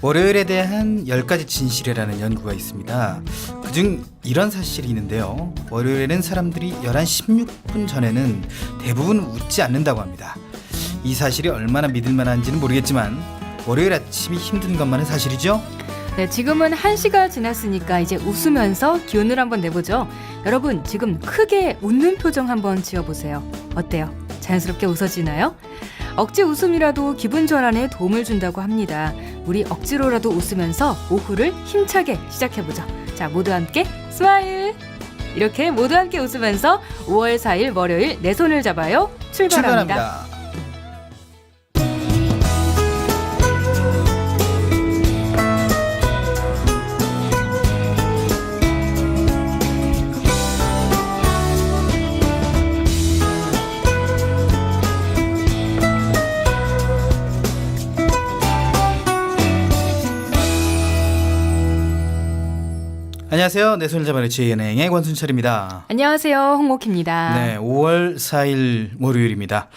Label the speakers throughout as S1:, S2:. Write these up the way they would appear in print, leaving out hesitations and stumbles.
S1: 월요일에 대한 10가지 진실이라는 연구가 있습니다. 그중 이런 사실이 있는데요. 월요일에는 사람들이 11시 16분 전에는 대부분 웃지 않는다고 합니다. 이 사실이 얼마나 믿을 만한지는 모르겠지만 월요일 아침이 힘든 것만은 사실이죠.
S2: 네, 지금은 1시가 지났으니까 이제 웃으면서 기운을 한번 내보죠. 여러분, 지금 크게 웃는 표정 한번 지어보세요. 어때요? 자연스럽게 웃어지나요? 억지 웃음이라도 기분 전환에 도움을 준다고 합니다. 우리 억지로라도 웃으면서 오후를 힘차게 시작해보죠. 자, 모두 함께 스마일! 이렇게 모두 함께 웃으면서 5월 4일 월요일 내 손을 잡아요. 출발합니다.
S1: 안녕하세요. 내 손을 잡아요. 지혜은행의 권순철입니다.
S2: 안녕하세요. 홍옥희입니다.
S1: 네, 5월 4일 월요일입니다.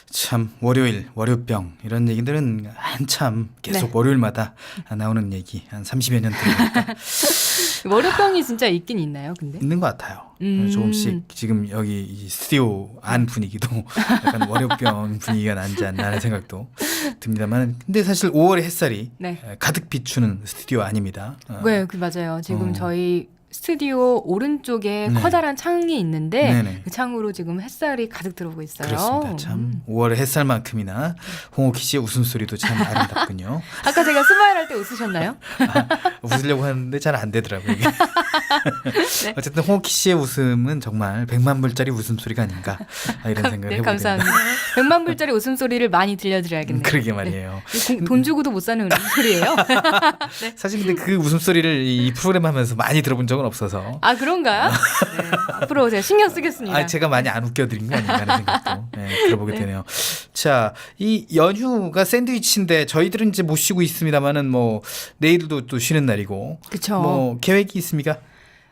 S1: 참 월요일, 월요병 이런 얘기들은 한참 계속 월요일마다 나오는 얘기 한 30여 년 되니까
S2: 월요병이 진짜 있긴 있나요? 근데
S1: 있는 것 같아요. 조금씩 지금 여기 이 스튜디오 안 분위기도 약간 월요병 분위기가 나지 않나 하는 생각도 듭니다만, 근데 사실 5월의 햇살이 가득 비추는 스튜디오 아닙니다.
S2: 네, 맞아요. 지금 저희 스튜디오 오른쪽에 커다란 창이 있는데 그 창으로 지금 햇살이 가득 들어오고 있어요.
S1: 그렇습니다. 참 5월의 햇살만큼이나 홍옥희 씨의 웃음소리도 참 아름답군요.
S2: 아까 제가 스마일 할 때 웃으셨나요?
S1: 웃으려고 하는데 잘 안 되더라고요. 이게. 네. 어쨌든 홍옥희 씨의 웃음은 정말 100만 불짜리 웃음소리가 아닌가 이런 생각을 해보게
S2: 감사합니다.
S1: 됩니다.
S2: 100만 불짜리 웃음소리를 많이 들려드려야겠네요.
S1: 그러게 말이에요.
S2: 돈 주고도 못 사는 웃음소리예요.
S1: 사실 근데 그 웃음소리를 이 프로그램 하면서 많이 들어본 적은 없어서.
S2: 아, 그런가요? 네. 앞으로 제가 신경 쓰겠습니다.
S1: 제가 많이 안 웃겨드린 거 아닌가 하는 생각도 들어보게 되네요. 자, 이 연휴가 샌드위치인데 저희들은 이제 못 쉬고 있습니다만은 뭐 내일도 또 쉬는 날이고.
S2: 그쵸.
S1: 뭐 계획이 있습니까?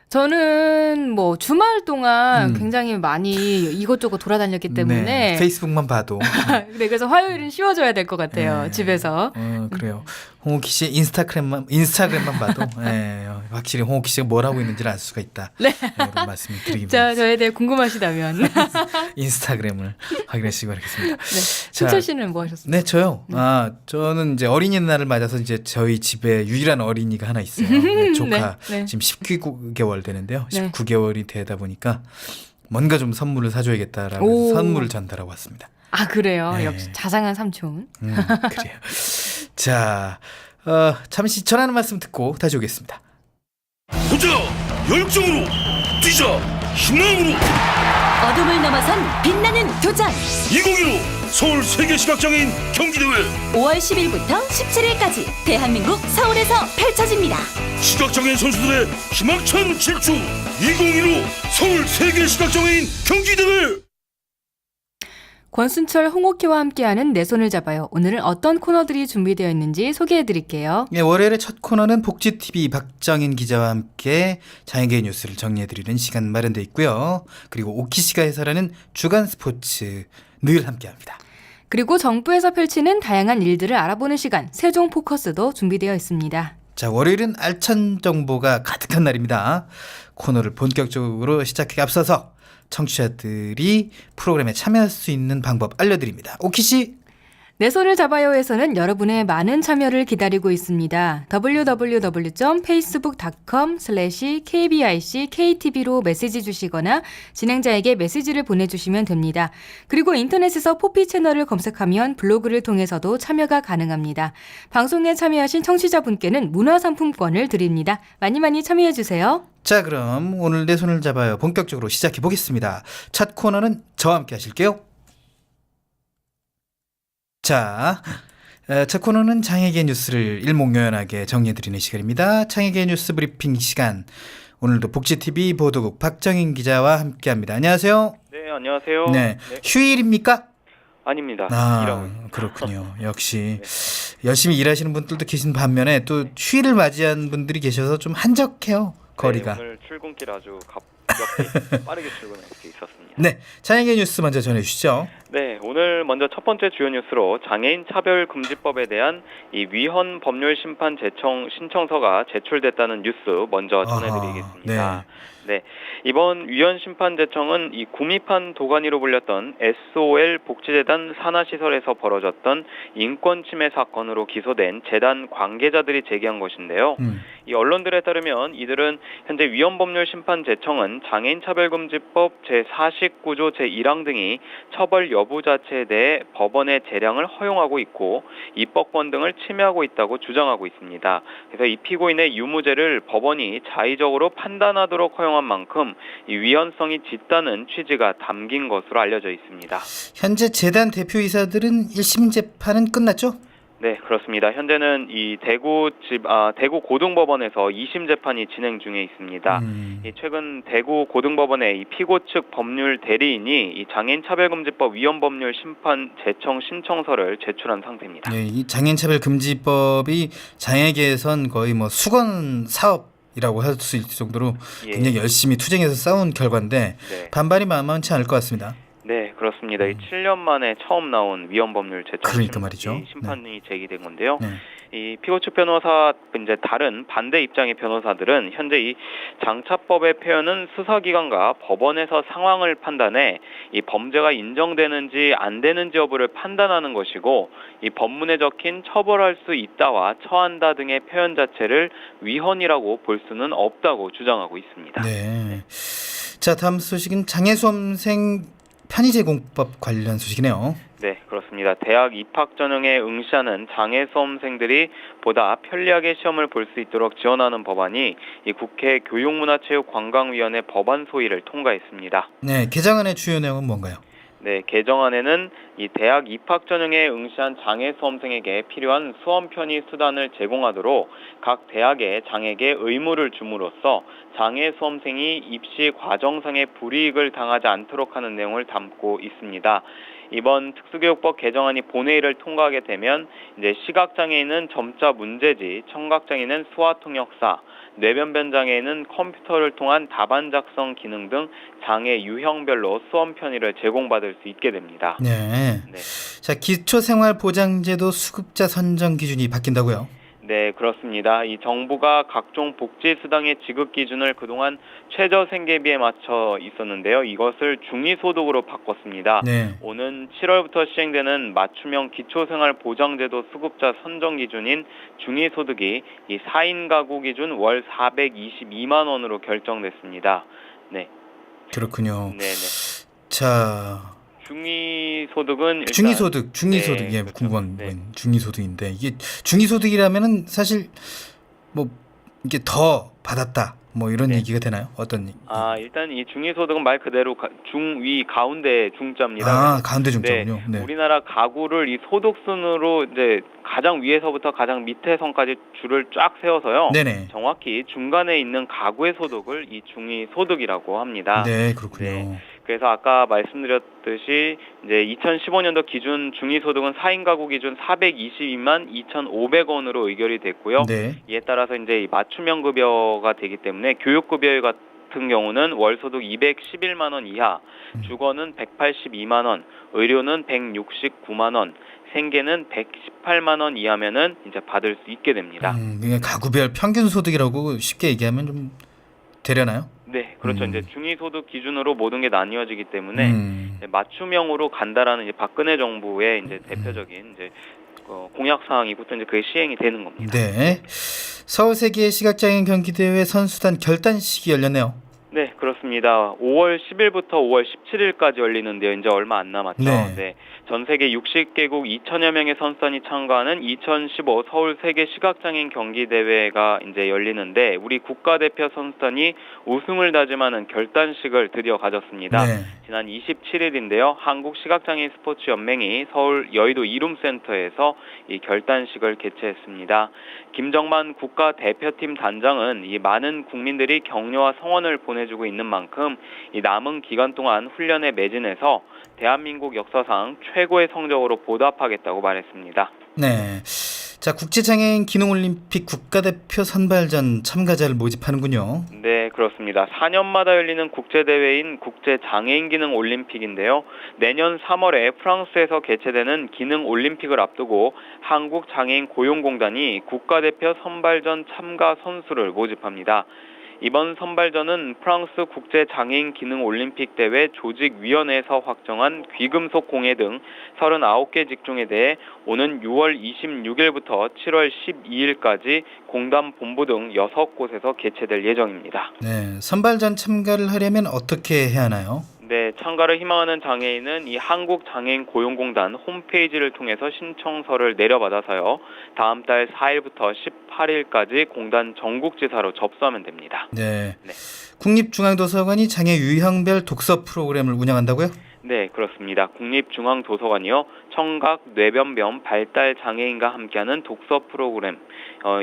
S2: 저는 뭐 주말 동안 굉장히 많이 이것저것 돌아다녔기 때문에
S1: 페이스북만 봐도
S2: 네, 그래서 화요일은 쉬어줘야 될 것 같아요. 집에서.
S1: 그래요. 홍옥희 씨의 인스타그램만 봐도 확실히 홍옥희 씨가 뭘 하고 있는지를 알 수가 있다.
S2: 네.
S1: 이런 말씀을 드리기
S2: 자,
S1: 위해서
S2: 저에 대해 궁금하시다면
S1: 인스타그램을 확인하시기 바라겠습니다.
S2: 네. 순철 씨는 뭐 하셨어요?
S1: 네, 저요. 저는 이제 어린이날을 맞아서 이제 저희 집에 유일한 어린이가 하나 있어요. 조카 지금 19개월 되는데요. 19개월이 되다 보니까 뭔가 좀 선물을 사줘야겠다라고 해서 선물을 전달하고 왔습니다.
S2: 아, 그래요? 역시 자상한 삼촌.
S1: 그래요. 자, 잠시 전하는 말씀 듣고 다시 오겠습니다.
S3: 보자! 열정으로! 뛰자! 희망으로!
S4: 어둠을 넘어선 빛나는 도전!
S3: 2015 서울 세계시각장애인 경기대회
S4: 5월 10일부터 17일까지 대한민국 서울에서 펼쳐집니다.
S3: 시각장애인 선수들의 희망찬 질주 2015 서울 세계시각장애인 경기대회.
S2: 권순철, 홍옥희와 함께하는 내 손을 잡아요. 오늘은 어떤 코너들이 준비되어 있는지 소개해드릴게요.
S1: 네, 월요일의 첫 코너는 복지TV 박정인 기자와 함께 장애계 뉴스를 정리해드리는 시간 마련되어 있고요. 그리고 오키 씨가 해설하는 주간 스포츠 늘 함께합니다.
S2: 그리고 정부에서 펼치는 다양한 일들을 알아보는 시간 세종 포커스도 준비되어 있습니다.
S1: 자, 월요일은 알찬 정보가 가득한 날입니다. 코너를 본격적으로 시작하기 앞서서 청취자들이 프로그램에 참여할 수 있는 방법 알려드립니다. 오키 씨.
S2: 내 손을 잡아요에서는 여러분의 많은 참여를 기다리고 있습니다. www.facebook.com/kbic/ktb로 메시지 주시거나 진행자에게 메시지를 보내주시면 됩니다. 그리고 인터넷에서 포피 채널을 검색하면 블로그를 통해서도 참여가 가능합니다. 방송에 참여하신 청취자분께는 문화상품권을 드립니다. 많이 많이 참여해주세요.
S1: 자, 그럼 오늘 내 손을 잡아요. 본격적으로 시작해 보겠습니다. 첫 코너는 저와 함께 하실게요. 자, 첫 코너는 장애계 뉴스를 일목요연하게 정리해드리는 시간입니다. 장애계 뉴스 브리핑 시간. 오늘도 복지TV 보도국 박정인 기자와 함께합니다. 안녕하세요.
S5: 네, 안녕하세요.
S1: 네, 휴일입니까?
S5: 아닙니다.
S1: 아, 그렇군요. 역시 열심히 일하시는 분들도 계신 반면에 또 휴일을 맞이한 분들이 계셔서 좀 한적해요. 거리가.
S5: 네, 오늘 출근길 아주 이렇게 빠르게 출근할 수 있었습니다.
S1: 네, 장애계 뉴스 먼저 전해주시죠.
S5: 네, 오늘 먼저 첫 번째 주요 뉴스로 장애인 차별금지법에 대한 이 위헌 법률 심판 신청서가 제출됐다는 뉴스 먼저 전해드리겠습니다. 네, 이번 위헌 심판 제청은 이 구미판 도가니로 불렸던 SOL 복지재단 산하시설에서 벌어졌던 인권 침해 사건으로 기소된 재단 관계자들이 제기한 것인데요. 이 언론들에 따르면 이들은 현재 위헌 법률 심판 제청은 장애인 차별금지법 제49조 제1항 등이 처벌 여부 자체에 대해 법원의 재량을 허용하고 있고 입법권 등을 침해하고 있다고 주장하고 있습니다. 그래서 이 피고인의 유무죄를 법원이 자의적으로 판단하도록 허용한 만큼 이 위헌성이 짙다는 취지가 담긴 것으로 알려져 있습니다.
S1: 현재 재단 대표이사들은 1심 재판은 끝났죠?
S5: 네, 그렇습니다. 현재는 이 대구 고등법원에서 2심 재판이 진행 중에 있습니다. 최근 대구 고등법원의 이 피고 측 법률 대리인이 이 장애인 차별금지법 위헌 법률 심판 제청 신청서를 제출한 상태입니다.
S1: 네, 이 장애인차별금지법이 장애계에선 거의 뭐 수건 사업이라고 할 수 있을 정도로 굉장히 열심히 투쟁해서 싸운 결과인데 반발이 만만치 않을 것 같습니다.
S5: 네, 그렇습니다. 이 7년 만에 처음 나온 위헌 법률 제청 심판이 제기된 건데요. 이 피고 측 변호사 이제 다른 반대 입장의 변호사들은 현재 이 장차법의 표현은 수사기관과 법원에서 상황을 판단해 이 범죄가 인정되는지 안 되는지 여부를 판단하는 것이고 이 법문에 적힌 처벌할 수 있다와 처한다 등의 표현 자체를 위헌이라고 볼 수는 없다고 주장하고 있습니다.
S1: 네. 자, 다음 소식은 장애수험생 편의 제공법 관련 소식이네요.
S5: 네, 그렇습니다. 대학 입학 전형에 응시하는 장애 수험생들이 보다 편리하게 시험을 볼 수 있도록 지원하는 법안이 이 국회 교육문화체육관광위원회 법안 소위를 통과했습니다.
S1: 네, 개정안의 주요 내용은 뭔가요?
S5: 네, 개정안에는 이 대학 입학 전형에 응시한 장애 수험생에게 필요한 수험 편의 수단을 제공하도록 각 대학에 장애계 의무를 줌으로써 장애 수험생이 입시 과정상의 불이익을 당하지 않도록 하는 내용을 담고 있습니다. 이번 특수교육법 개정안이 본회의를 통과하게 되면 이제 시각장애인은 점자 문제지, 청각장애인은 수화통역사, 뇌변변 장애인은 컴퓨터를 통한 답안 작성 기능 등 장애 유형별로 수험 편의를 제공받을 수 있게 됩니다.
S1: 네. 자, 기초생활보장제도 수급자 선정 기준이 바뀐다고요?
S5: 네, 그렇습니다. 이 정부가 각종 복지수당의 지급 기준을 그동안 최저생계비에 맞춰 있었는데요. 이것을 중위소득으로 바꿨습니다. 오는 7월부터 시행되는 맞춤형 기초생활보장제도 수급자 선정 기준인 중위소득이 이 4인 가구 기준 월 422만 원으로 결정됐습니다. 네.
S1: 그렇군요.
S5: 네네.
S1: 자,
S5: 중위소득은
S1: 중위소득 예,
S5: 그렇죠.
S1: 궁금한 건 중위소득인데 이게 중위소득이라면은 사실 뭐 이게 더 받았다 뭐 이런 얘기가 되나요? 어떤 얘기?
S5: 일단 이 중위소득은 말 그대로 중위 가운데 중자입니다.
S1: 가운데 중자군요.
S5: 네. 우리나라 가구를 이 소득순으로 이제 가장 위에서부터 가장 밑에 선까지 줄을 쫙 세워서요.
S1: 네네.
S5: 정확히 중간에 있는 가구의 소득을 이 중위소득이라고 합니다.
S1: 네, 그렇군요.
S5: 네. 그래서 아까 말씀드렸듯이 이제 2015년도 기준 중위소득은 4인 가구 기준 422만 2,500원으로 의결이 됐고요. 이에 따라서 이제 맞춤형 급여가 되기 때문에 교육급여 같은 경우는 월 소득 211만 원 이하, 주거는 182만 원, 의료는 169만 원, 생계는 118만 원 이하면은 이제 받을 수 있게 됩니다.
S1: 그러니까 가구별 평균 소득이라고 쉽게 얘기하면 좀 되려나요?
S5: 네, 그렇죠. 이제 중위소득 기준으로 모든 게 나뉘어지기 때문에 이제 맞춤형으로 간다라는 이제 박근혜 정부의 이제 대표적인 이제 공약 사항이부터 이제 그게 시행이 되는 겁니다.
S1: 네. 서울 세계 시각장애인 경기대회 선수단 결단식이 열렸네요.
S5: 네, 그렇습니다. 5월 10일부터 5월 17일까지 열리는데요. 이제 얼마 안 남았죠. 네. 전 세계 60개국 2천여 명의 선수단이 참가하는 2015 서울 세계 시각장애인 경기대회가 이제 열리는데 우리 국가대표 선수단이 우승을 다짐하는 결단식을 드디어 가졌습니다. 지난 27일인데요. 한국시각장애인 스포츠연맹이 서울 여의도 이룸센터에서 이 결단식을 개최했습니다. 김정만 국가대표팀 단장은 이 많은 국민들이 격려와 성원을 보내주고 있는 만큼 이 남은 기간 동안 훈련에 매진해서 대한민국 역사상 최고의 성적으로 보답하겠다고 말했습니다.
S1: 네. 자, 국제장애인 기능올림픽 국가대표 선발전 참가자를 모집하는군요.
S5: 네, 그렇습니다. 4년마다 열리는 국제대회인 국제장애인 기능 올림픽인데요. 내년 3월에 프랑스에서 개최되는 기능 올림픽을 앞두고 한국장애인 고용공단이 국가대표 선발전 참가 선수를 모집합니다. 이번 선발전은 프랑스 국제장애인 기능 올림픽 대회 조직위원회에서 확정한 귀금속 공예 등 39개 직종에 대해 오는 6월 26일부터 7월 12일까지 공단 본부 등 6곳에서 개최될 예정입니다.
S1: 네, 선발전 참가를 하려면 어떻게 해야 하나요?
S5: 네, 참가를 희망하는 장애인은 이 한국장애인 고용공단 홈페이지를 통해서 신청서를 내려받아서요. 다음 달 4일부터 18일까지 공단 전국지사로 접수하면 됩니다.
S1: 네.
S5: 네.
S1: 국립중앙도서관이 장애 유형별 독서 프로그램을 운영한다고요?
S5: 네, 그렇습니다. 국립중앙도서관이요. 청각, 뇌변변, 발달 장애인과 함께하는 독서 프로그램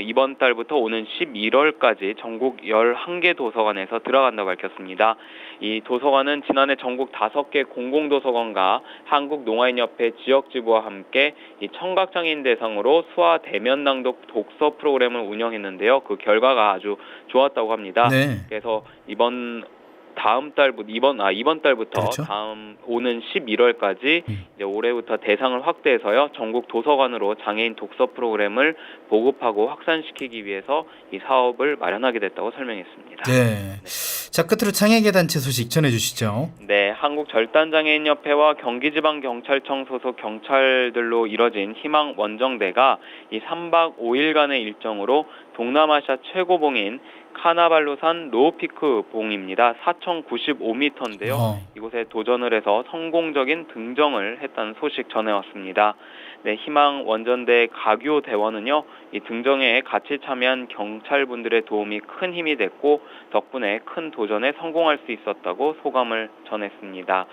S5: 이번 달부터 오는 11월까지 전국 11개 도서관에서 들어간다고 밝혔습니다. 이 도서관은 지난해 전국 5개 공공도서관과 한국농아인협회 지역지부와 함께 이 청각장애인 대상으로 수화 대면 낭독 독서 프로그램을 운영했는데요. 그 결과가 아주 좋았다고 합니다.
S1: 네.
S5: 그래서 이번 달부터
S1: 그렇죠.
S5: 다음 오는 11월까지 이제 올해부터 대상을 확대해서요. 전국 도서관으로 장애인 독서 프로그램을 보급하고 확산시키기 위해서 이 사업을 마련하게 됐다고 설명했습니다.
S1: 네. 자, 끝으로 장애계 단체 소식 전해 주시죠.
S5: 네, 한국절단장애인협회와 경기지방경찰청 소속 경찰들로 이뤄진 희망 원정대가 이 3박 5일간의 일정으로 동남아시아 최고봉인 카나발루산 노우피크 봉입니다. 4,095m인데요. 이곳에 도전을 해서 성공적인 등정을 했다는 소식 전해왔습니다. 네, 희망 원전대 가규 대원은요, 이 등정에 같이 참여한 경찰분들의 도움이 큰 힘이 됐고 덕분에 큰 도전에 성공할 수 있었다고 소감을 전했습니다.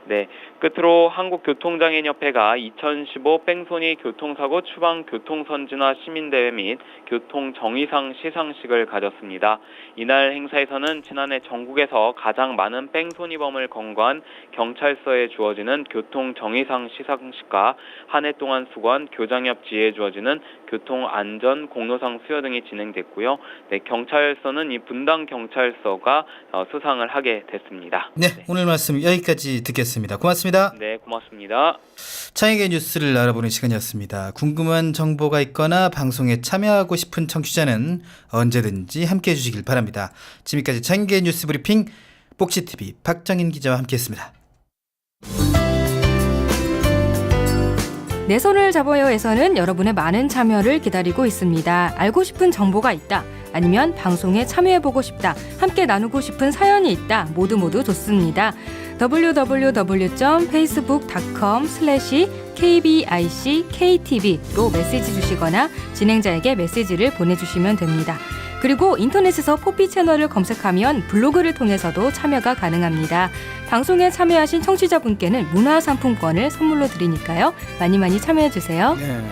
S5: 네, 끝으로 한국교통장애인협회가 2015 뺑소니 교통사고 추방 교통선진화 시민대회 및 교통정의상 시상식을 가졌습니다. 이날 행사에서는 지난해 전국에서 가장 많은 뺑소니범을 검거한 경찰서에 주어지는 교통정의상 시상식과 한 해 동안 수고한 교장협 지회에 주어지는 교통안전 공로상 수여 등이 진행됐고요. 네, 경찰서는 이 분당경찰서가 수상을 하게 됐습니다.
S1: 네, 오늘 말씀 여기까지 듣겠습니다. 고맙습니다.
S5: 네, 고맙습니다.
S1: 장애계 뉴스를 알아보는 시간이었습니다. 궁금한 정보가 있거나 방송에 참여하고 싶은 청취자는 언제든지 함께해 주시길 바랍니다. 지금까지 장애계 뉴스 브리핑 복지TV 박정인 기자와 함께했습니다.
S2: 내 손을 잡아요에서는 여러분의 많은 참여를 기다리고 있습니다. 알고 싶은 정보가 있다. 아니면 방송에 참여해보고 싶다. 함께 나누고 싶은 사연이 있다. 모두 좋습니다. www.facebook.com/kbickTV로 메시지 주시거나 진행자에게 메시지를 보내주시면 됩니다. 그리고 인터넷에서 포피 채널을 검색하면 블로그를 통해서도 참여가 가능합니다. 방송에 참여하신 청취자분께는 문화상품권을 선물로 드리니까요. 많이 참여해주세요.
S1: 네,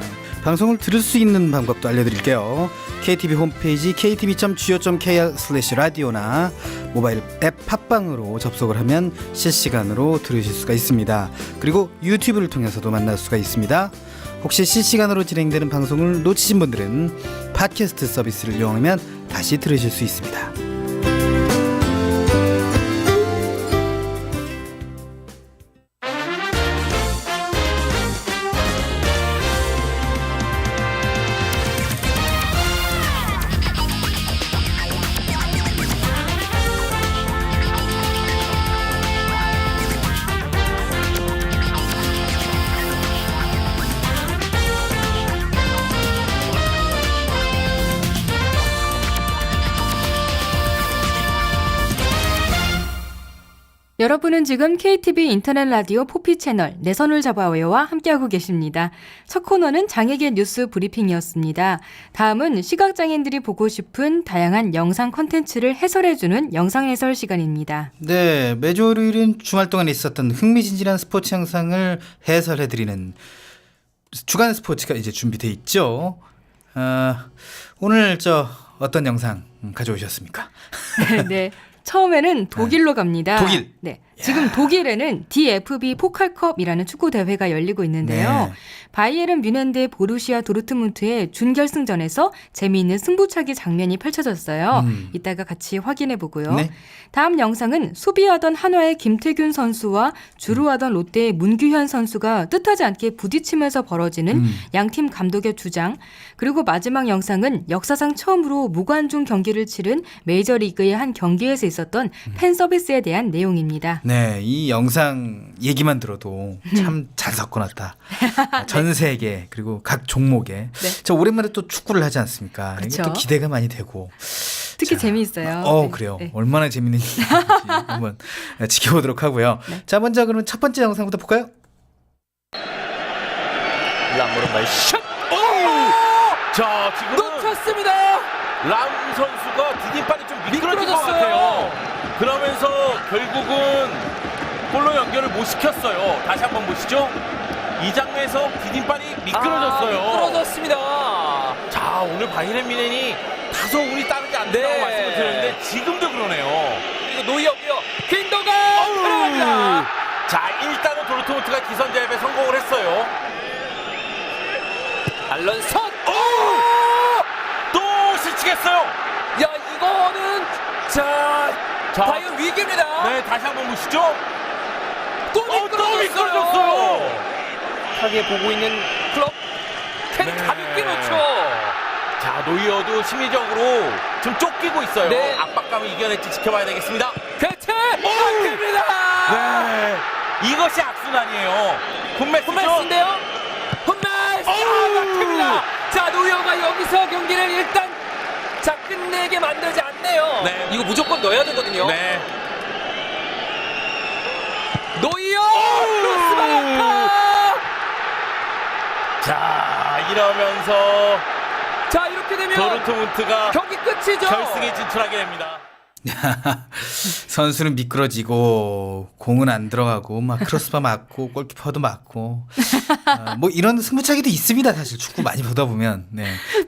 S1: 방송을 들을 수 있는 방법도 알려드릴게요. KTV 홈페이지 ktv.go.kr/radio나 모바일 앱 팟빵으로 접속을 하면 실시간으로 들으실 수가 있습니다. 그리고 유튜브를 통해서도 만날 수가 있습니다. 혹시 실시간으로 진행되는 방송을 놓치신 분들은 팟캐스트 서비스를 이용하면 다시 들으실 수 있습니다.
S2: 여러분은 지금 KTV 인터넷 라디오 포피 채널 내 손을 잡아요와 함께하고 계십니다. 첫 코너는 장애계 뉴스 브리핑이었습니다. 다음은 시각장애인들이 보고 싶은 다양한 영상 콘텐츠를 해설해주는 영상 해설 시간입니다.
S1: 네, 매주 월요일은 주말 동안 있었던 흥미진진한 스포츠 영상을 해설해드리는 주간 스포츠가 이제 준비돼 있죠. 오늘 어떤 영상 가져오셨습니까?
S2: 네. 처음에는 독일로 갑니다.
S1: 독일.
S2: 네. 지금 독일에는 DFB 포칼컵이라는 축구 대회가 열리고 있는데요.
S1: 네.
S2: 바이에른 뮌헨 대 보루시아 도르트문트의 준결승전에서 재미있는 승부차기 장면이 펼쳐졌어요. 이따가 같이 확인해 보고요.
S1: 네.
S2: 다음 영상은 수비하던 한화의 김태균 선수와 주루하던 롯데의 문규현 선수가 뜻하지 않게 부딪히면서 벌어지는 양팀 감독의 주장, 그리고 마지막 영상은 역사상 처음으로 무관중 경기를 치른 메이저리그의 한 경기에서 있었던 팬 서비스에 대한 내용입니다.
S1: 네, 이 영상 얘기만 들어도 참 잘 섞어놨다. 전 세계 그리고 각 종목에.
S2: 네.
S1: 저 오랜만에 또 축구를 하지 않습니까? 이게
S2: 그쵸.
S1: 또 기대가 많이 되고.
S2: 특히
S1: 자,
S2: 재미있어요. 네.
S1: 그래요.
S2: 네.
S1: 얼마나 재밌는지 한번 지켜보도록 하고요.
S2: 네.
S1: 자, 먼저 그러면 첫 번째 영상부터 볼까요?
S6: 람오른발 샷! 자, 지금
S7: 놓쳤습니다.
S6: 람 선수가 디딤발이 좀 미끄러진 것
S7: 미끄러졌어요.
S6: 같아요. 그러면서 결국은 골로 연결을 못 시켰어요. 다시 한번 보시죠. 이 장면에서 디딤발이 미끄러졌어요.
S7: 미끄러졌습니다.
S6: 자, 오늘 바이에른 뮌헨이 다소 운이 따르지 않는다고
S7: 네.
S6: 말씀을 드렸는데 지금도 그러네요.
S7: 그리고 노이어고요. 퀸도가 들어갑니다.
S6: 자, 일단은 도르트문트가 기선 제압에 성공을 했어요.
S7: 알런선.
S6: 또 실치겠어요.
S7: 야, 이거는 자, 바이에른 위기입니다.
S6: 네, 다시 한번 보시죠.
S7: 또
S6: 또 미끄러졌어요.
S7: 하게 보고 있는 클럽. 캔
S6: 네.
S7: 가볍게 놓죠.
S6: 자, 노이어도 심리적으로 좀 쫓기고 있어요.
S7: 네.
S6: 압박감을 이겨낼지 지켜봐야 되겠습니다.
S7: 대체 안 됩니다.
S6: 네. 이것이 악순환이에요. 홈매스죠?
S7: 홈메스인데요. 홈메스. 막힙니다. 자, 노이어가 여기서 경기를 일단 자 끝내게 만들지 않네요.
S6: 네.
S7: 이거 무조건 넣어야 되거든요.
S6: 네.
S7: 노이어. 크로스바이크.
S6: 자, 이러면서
S7: 자, 이렇게 되면
S6: 도르트문트가
S7: 경기 끝이죠.
S6: 결승에 진출하게 됩니다.
S1: 선수는 미끄러지고 공은 안 들어가고 막 크로스바 맞고 골키퍼도 맞고 뭐 이런 승부차기도 있습니다. 사실 축구 많이 보다 보면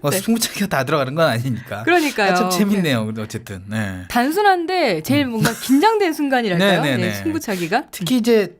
S1: 뭐
S2: 네.
S1: 승부차기가 다 들어가는 건 아니니까.
S2: 그러니까요.
S1: 참 재밌네요. 근데 어쨌든
S2: 단순한데 제일 뭔가 긴장된 순간이랄까요?
S1: 네, 네,
S2: 네,
S1: 네.
S2: 승부차기가.
S1: 특히 이제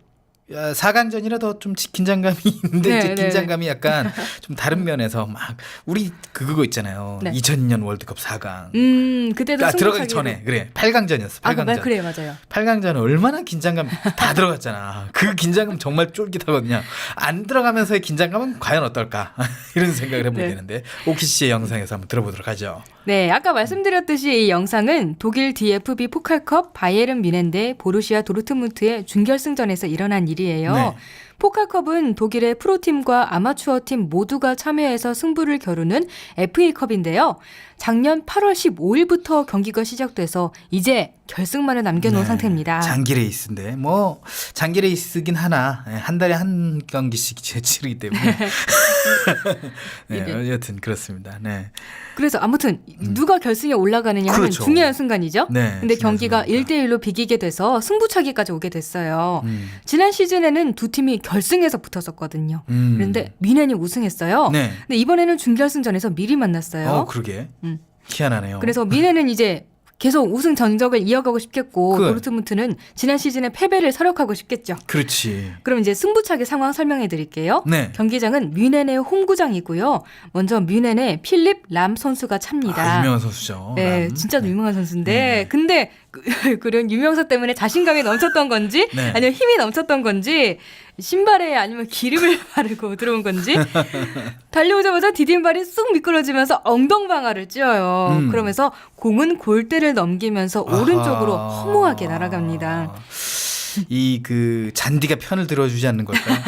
S1: 4강전이라 더 좀 긴장감이 있는데
S2: 네,
S1: 이제
S2: 네,
S1: 긴장감이 약간 좀 다른 면에서 막 우리 그거 있잖아요.
S2: 네.
S1: 2002년 월드컵 4강.
S2: 그때도
S1: 들어가기
S2: 승부차기로-
S1: 전에 그래 8강전이었어. 8강전.
S2: 그래 맞아요.
S1: 8강전은 얼마나 긴장감 다 들어갔잖아. 그 긴장감 정말 쫄깃하거든요. 안 들어가면서의 긴장감은 과연 어떨까? 이런 생각을 해보게
S2: 네.
S1: 되는데 오키 씨의 영상에서 한번 들어보도록 하죠.
S2: 네, 아까 말씀드렸듯이 이 영상은 독일 DFB 포칼컵 바이에른 뮌헨 대 보루시아 도르트문트의 준결승전에서 일어난 일이에요.
S1: 네.
S2: 포칼컵은 독일의 프로팀과 아마추어팀 모두가 참여해서 승부를 겨루는 FA컵인데요. 작년 8월 15일부터 경기가 시작돼서 이제 결승만을 남겨놓은
S1: 네,
S2: 상태입니다.
S1: 장기 레이스인데 뭐 장기 레이스긴 하나 한 달에 한 경기씩 치르기 때문에 네, 여튼 그렇습니다. 네.
S2: 그래서 아무튼 누가 결승에 올라가느냐 하는
S1: 그렇죠.
S2: 중요한 순간이죠.
S1: 네,
S2: 근데
S1: 중요한
S2: 경기가
S1: 순간입니다.
S2: 1대1로 비기게 돼서 승부차기까지 오게 됐어요. 지난 시즌에는 두 팀이 결승에서 붙었었거든요. 그런데 뮌헨이 우승했어요.
S1: 네.
S2: 근데 이번에는 준결승전에서 미리 만났어요.
S1: 그러게
S2: 음.
S1: 희한하네요.
S2: 그래서 뮌헨은 이제 계속 우승 전적을 이어가고 싶겠고
S1: 그래.
S2: 도르트문트는 지난 시즌의 패배를 서력하고 싶겠죠.
S1: 그렇지.
S2: 그럼 이제 승부차기 상황 설명해 드릴게요.
S1: 네.
S2: 경기장은 뮌헨의 홈구장이고요. 먼저 뮌헨의 필립 람 선수가 찹니다.
S1: 유명한 선수죠.
S2: 네,
S1: 람.
S2: 진짜 유명한 선수인데
S1: 네.
S2: 근데 그런 유명사 때문에 자신감이 넘쳤던 건지
S1: 네.
S2: 아니면 힘이 넘쳤던 건지 신발에 아니면 기름을 바르고 들어온 건지 달려오자마자 디딤발이 쑥 미끄러지면서 엉덩방아를 찧어요. 그러면서 공은 골대를 넘기면서 오른쪽으로
S1: 아하.
S2: 허무하게 날아갑니다.
S1: 이 그 잔디가 편을 들어주지 않는 걸까요?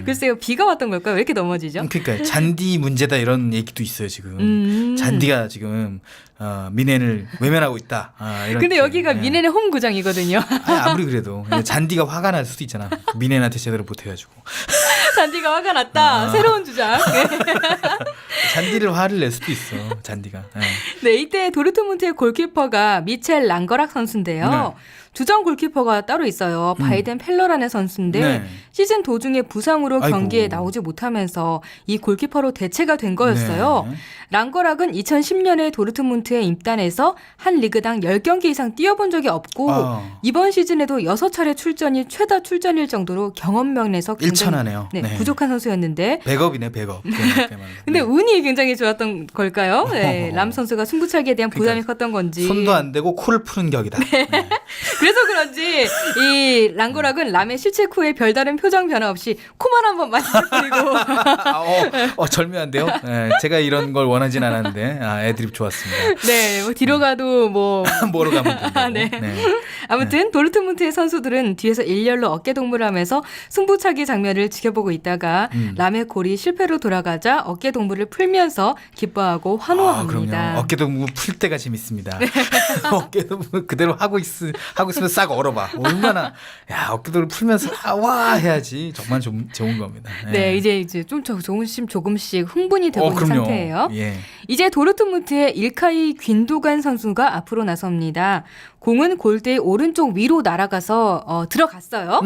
S2: 글쎄요, 비가 왔던 걸까요? 왜 이렇게 넘어지죠?
S1: 그러니까 잔디 문제다 이런 얘기도 있어요 지금. 잔디가 지금 뮌헨을 외면하고 있다. 이런
S2: 근데 여기가
S1: 네.
S2: 뮌헨의 홈구장이거든요.
S1: 아무리 그래도 잔디가 화가 날 수도 있잖아. 뮌헨한테 제대로 못해가지고
S2: 잔디가 화가 났다. 새로운 주장.
S1: 잔디를 화를 낼 수도 있어. 잔디가. 네.
S2: 네, 이때 도르트문트의 골키퍼가 미첼 랑거락 선수인데요.
S1: 네.
S2: 주전 골키퍼가 따로 있어요. 바이든 펠러라는 선수인데
S1: 네.
S2: 시즌 도중에 부상으로
S1: 아이고.
S2: 경기에 나오지 못하면서 이 골키퍼로 대체가 된 거였어요.
S1: 네.
S2: 랑거락은 2010년에 도르트문트에 입단해서 한 리그당 10경기 이상 뛰어본 적이 없고 이번 시즌에도 6차례 출전이 최다 출전일 정도로 경험면 내서 굉장히
S1: 일천하네요.
S2: 네,
S1: 네.
S2: 부족한 선수였는데
S1: 백업이네, 백업.
S2: 근데
S1: 네.
S2: 운이 굉장히 좋았던 걸까요? 네,
S1: 어허허.
S2: 람 선수가 승부차기에 대한 부담이
S1: 그러니까
S2: 컸던 건지.
S1: 손도 안 대고 코를 푸는 격이다. 네.
S2: 그래서 그런지 이 랑고락은 람의 실책 후에 별다른 표정 변화 없이 코만 한번 만져버리고
S1: 절묘한데요. 네, 제가 이런 걸 원하진 않았는데 애드립 좋았습니다.
S2: 네, 뭐 뒤로 가도 뭐
S1: 뭐로 가면 된다고.
S2: 네.
S1: 네.
S2: 아무튼 도르트문트의 선수들은 뒤에서 일렬로 어깨 동무를 하면서 승부차기 장면을 지켜보고 있다가 람의 골이 실패로 돌아가자 어깨 동무를 풀면서 기뻐하고 환호합니다.
S1: 그럼요. 어깨 동무 풀 때가 재밌습니다. 어깨 동무 그대로 하고 있으면 싹 얼어봐. 얼마나 어깨 동무 풀면서 와 해야지 정말 좋은 겁니다.
S2: 네, 이제 좀 조금씩 흥분이 되고 있는
S1: 그럼요.
S2: 상태예요.
S1: 예.
S2: 이제 도르트문트의 일카이 귄도간 선수가 앞으로 나섭니다. 공은 골대의 오른쪽 위로 날아가서 들어갔어요.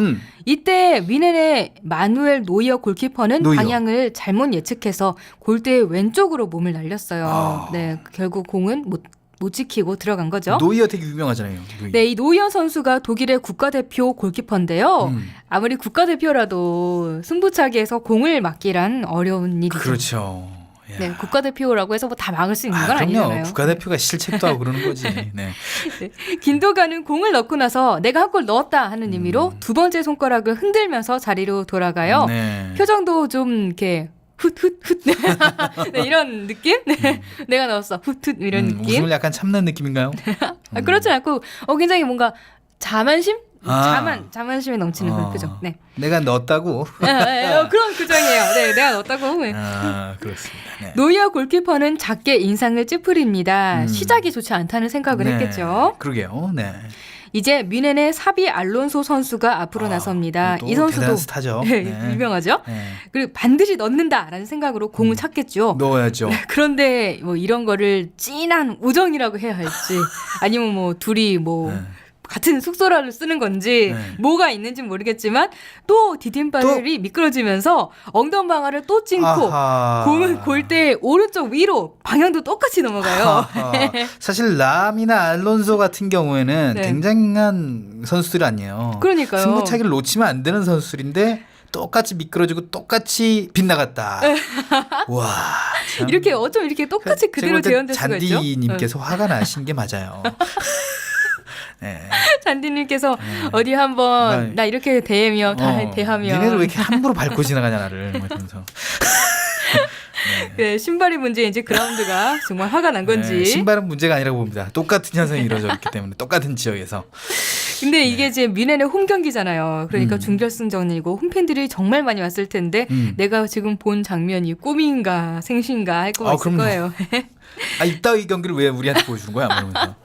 S2: 이때 미넨의 마누엘 노이어 골키퍼는
S1: 노이어.
S2: 방향을 잘못 예측해서 골대의 왼쪽으로 몸을 날렸어요. 네, 결국 공은 못 지키고 들어간 거죠.
S1: 노이어 되게 유명하잖아요. 노이어.
S2: 네, 이 노이어 선수가 독일의 국가대표 골키퍼인데요. 아무리 국가대표라도 승부차기에서 공을 막기란 어려운 일이죠.
S1: 그렇죠. 야.
S2: 네, 국가대표라고 해서 뭐 다 막을 수 있는 건
S1: 그럼요.
S2: 아니잖아요.
S1: 국가대표가 실책도 하고 그러는 거지. 네.
S2: 긴도가는 공을 넣고 나서 내가 한 골 넣었다 하는 의미로 두 번째 손가락을 흔들면서 자리로 돌아가요.
S1: 네.
S2: 표정도 좀 이렇게 훗훗훗 네, 이런 느낌? 네. 내가 넣었어. 훗훗 이런 느낌.
S1: 웃음을 약간 참는 느낌인가요?
S2: 그렇지 않고 굉장히 뭔가 자만심?
S1: 아.
S2: 자만심에 넘치는 그런 표정. 네.
S1: 내가 넣었다고.
S2: 그런 표정이에요. 네, 내가 넣었다고. 네.
S1: 그렇습니다. 네.
S2: 노이어 골키퍼는 작게 인상을 찌푸립니다. 시작이 좋지 않다는 생각을 했겠죠.
S1: 그러게요. 네.
S2: 이제 뮌헨의 사비 알론소 선수가 앞으로 나섭니다.
S1: 또
S2: 이 선수도
S1: 대단한 스타죠.
S2: 네,
S1: 네.
S2: 유명하죠.
S1: 네.
S2: 그리고 반드시 넣는다라는 생각으로 공을 찾겠죠.
S1: 넣어야죠.
S2: 그런데 뭐 이런 거를 진한 우정이라고 해야 할지 아니면 뭐 둘이 뭐 같은 숙소라를 쓰는 건지 뭐가 있는지 모르겠지만 또 디딤발이 미끄러지면서 엉덩방아를 또 찡고 공은 골대 오른쪽 위로 방향도 똑같이 넘어가요.
S1: 사실 람이나 알론소 같은 경우에는
S2: 네.
S1: 굉장한 선수들 아니에요.
S2: 그러니까요.
S1: 승부차기를 놓치면 안 되는 선수들인데 똑같이 미끄러지고 똑같이 빗나갔다. 와, 참.
S2: 이렇게 어쩜 이렇게 똑같이 그대로 재현될 수가 있죠?
S1: 잔디님께서 화가 나신 게 맞아요. 네.
S2: 잔디님께서 어디 한번 나 이렇게 대하며 대하면
S1: 니네들 왜 이렇게 함부로 밟고 지나가냐 나를. 뭐 이러면서.
S2: 네, 신발이 문제인지 그라운드가 정말 화가 난 건지.
S1: 네, 신발은 문제가 아니라고 봅니다. 똑같은 현상이 이루어져 있기 때문에 똑같은 지역에서.
S2: 근데 이게 이제 뮌헨의 홈 경기잖아요. 그러니까 준결승전이고 홈팬들이 정말 많이 왔을 텐데 내가 지금 본 장면이 꿈인가 생신가 할 거 있을
S1: 그럼요.
S2: 거예요.
S1: 이따위 경기를 왜 우리한테 보여주는 거야? 그러면서.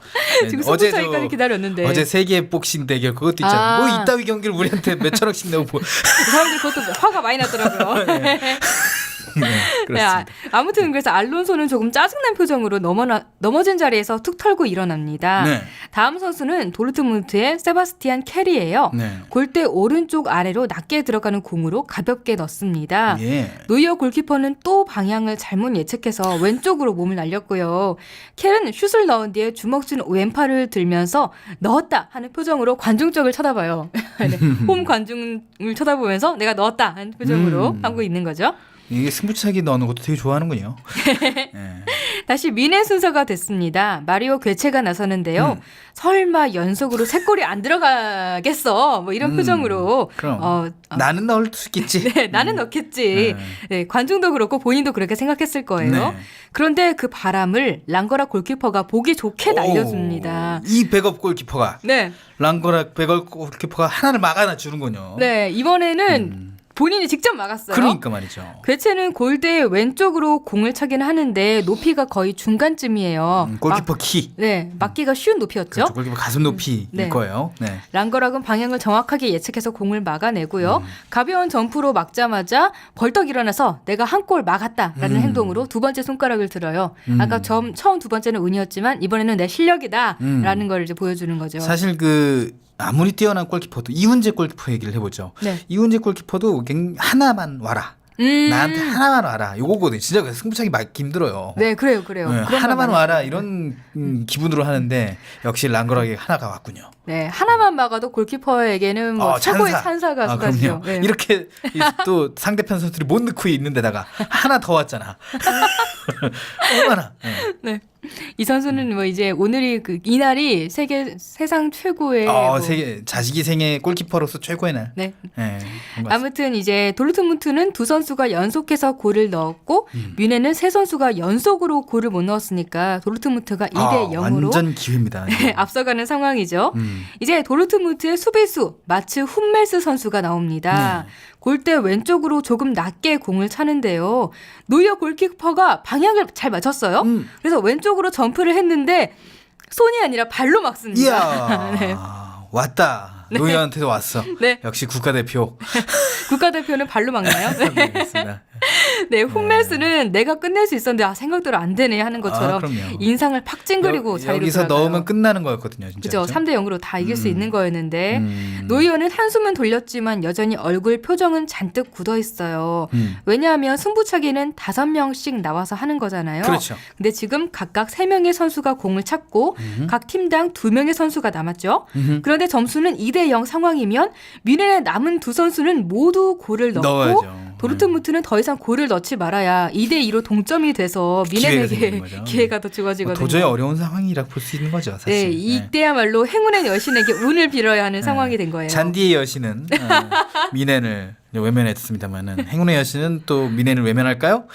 S2: 지금 승부차기까지 기다렸는데.
S1: 어제 세계 복싱 대결 그것도 있잖아. 뭐 이따위 경기를 우리한테 몇 천억씩 내고
S2: 그 사람들이 그것도 화가 많이 났더라고요.
S1: 네, 그렇습니다.
S2: 아무튼 그래서 알론소는 조금 짜증난 표정으로 넘어진 자리에서 툭 털고 일어납니다.
S1: 네.
S2: 다음 선수는 도르트문트의 세바스티안 캐리예요.
S1: 네.
S2: 골대 오른쪽 아래로 낮게 들어가는 공으로 가볍게 넣습니다.
S1: 예.
S2: 노이어 골키퍼는 또 방향을 잘못 예측해서 왼쪽으로 몸을 날렸고요. 켈은 슛을 넣은 뒤에 주먹진 왼팔을 들면서 넣었다 하는 표정으로 관중 쪽을 쳐다봐요. 네. 홈 관중을 쳐다보면서 내가 넣었다 하는 표정으로 하고 있는 거죠.
S1: 이게 승부차기 넣는 것도 되게 좋아하는군요. 네.
S2: 다시 뮌헨 순서가 됐습니다. 마리오 괴체가 나서는데요. 설마 연속으로 3골이 안 들어가겠어? 뭐 이런 표정으로.
S1: 그럼 나는 넣을 수 있겠지.
S2: 네, 나는 넣겠지. 네, 관중도 그렇고 본인도 그렇게 생각했을 거예요.
S1: 네.
S2: 그런데 그 바람을 랑거라 골키퍼가 보기 좋게 날려줍니다.
S1: 이 백업 골키퍼가
S2: 네,
S1: 랑거락 백업 골키퍼가 하나를 막아놔 주는군요.
S2: 네 이번에는 본인이 직접 막았어요.
S1: 그러니까 말이죠.
S2: 괴체는 골대 왼쪽으로 공을 차긴 하는데 높이가 거의 중간쯤이에요.
S1: 골키퍼 키.
S2: 네, 막기가 쉬운 높이였죠.
S1: 그렇죠. 골키퍼 가슴 높이일
S2: 네.
S1: 거예요. 네.
S2: 랑거락은 방향을 정확하게 예측해서 공을 막아내고요. 가벼운 점프로 막자마자 벌떡 일어나서 내가 한 골 막았다라는 행동으로 두 번째 손가락을 들어요. 아까 처음 두 번째는 운이었지만 이번에는 내 실력이다라는 걸 이제 보여주는 거죠.
S1: 사실 그 아무리 뛰어난 골키퍼도 이훈재 골키퍼 얘기를 해보죠.
S2: 네.
S1: 이훈재 골키퍼도 하나만 와라. 나한테 하나만 와라. 요거거든. 진짜 승부차기 막기 힘들어요.
S2: 네, 그래요.
S1: 네,
S2: 그런
S1: 하나만
S2: 말
S1: 와라
S2: 많이
S1: 이런 기분으로 하는데 역시 랑거락이 하나가 왔군요.
S2: 네, 하나만 막아도 골키퍼에게는 뭐 최고의 찬사가 쏟아지죠.
S1: 그럼요.
S2: 네.
S1: 이렇게 또 상대편 선수들이 못 넣고 있는데다가 하나 더 왔잖아. 얼마나.
S2: 네. 이 선수는 뭐 이제 오늘이 이날이 세상 최고의 뭐
S1: 자식이 생애 골키퍼로서 최고의 날.
S2: 네.
S1: 네,
S2: 아무튼 이제 도르트문트는 두 선수가 연속해서 골을 넣었고 뮌헨은 세 선수가 연속으로 골을 못 넣었으니까 도르트문트가 2대 0으로
S1: 완전 기회입니다.
S2: 앞서가는 상황이죠. 이제 도르트문트의 수비수 마츠 훈멜스 선수가 나옵니다.
S1: 네.
S2: 골대 왼쪽으로 조금 낮게 공을 차는데요. 노이어 골키퍼가 방향을 잘 맞췄어요. 그래서 왼쪽으로 점프를 했는데 손이 아니라 발로 막습니다.
S1: 이야,
S2: 네.
S1: 왔다.
S2: 네.
S1: 노이어한테도 왔어.
S2: 네.
S1: 역시 국가대표.
S2: 국가대표는 발로 막나요?
S1: 네, 그렇습니다.
S2: 네, 훈멜스는 내가 끝낼 수 있었는데 생각대로 안 되네 하는 것처럼
S1: 그럼요.
S2: 인상을 팍 찡그리고 자리로
S1: 여기서
S2: 들어가요.
S1: 넣으면 끝나는 거였거든요. 진짜.
S2: 그죠. 3대 0으로 다 이길 수 있는 거였는데
S1: 음.
S2: 노이어는 한숨은 돌렸지만 여전히 얼굴 표정은 잔뜩 굳어 있어요. 왜냐하면 승부차기는 5명씩 나와서 하는 거잖아요.
S1: 그렇죠.
S2: 근데 지금 각각 3명의 선수가 공을 찼고 각 팀당 2명의 선수가 남았죠. 그런데 점수는 2대 0 상황이면 뮌헨의 남은 두 선수는 모두 골을 넣고
S1: 넣어야죠.
S2: 도르트문트는 더 이상 골을 넣지 말아야 2대 2로 동점이 돼서
S1: 기회가 생기는
S2: 뮌헨에게
S1: 거죠.
S2: 기회가 더 주어지거든요.
S1: 도저히 어려운 상황이라 볼 수 있는 거죠. 사실.
S2: 네, 이때야말로 행운의 여신에게 운을 빌어야 하는 상황이 된 거예요.
S1: 잔디의 여신은 뮌헨을 외면했습니다만은 행운의 여신은 또 뮌헨을 외면할까요?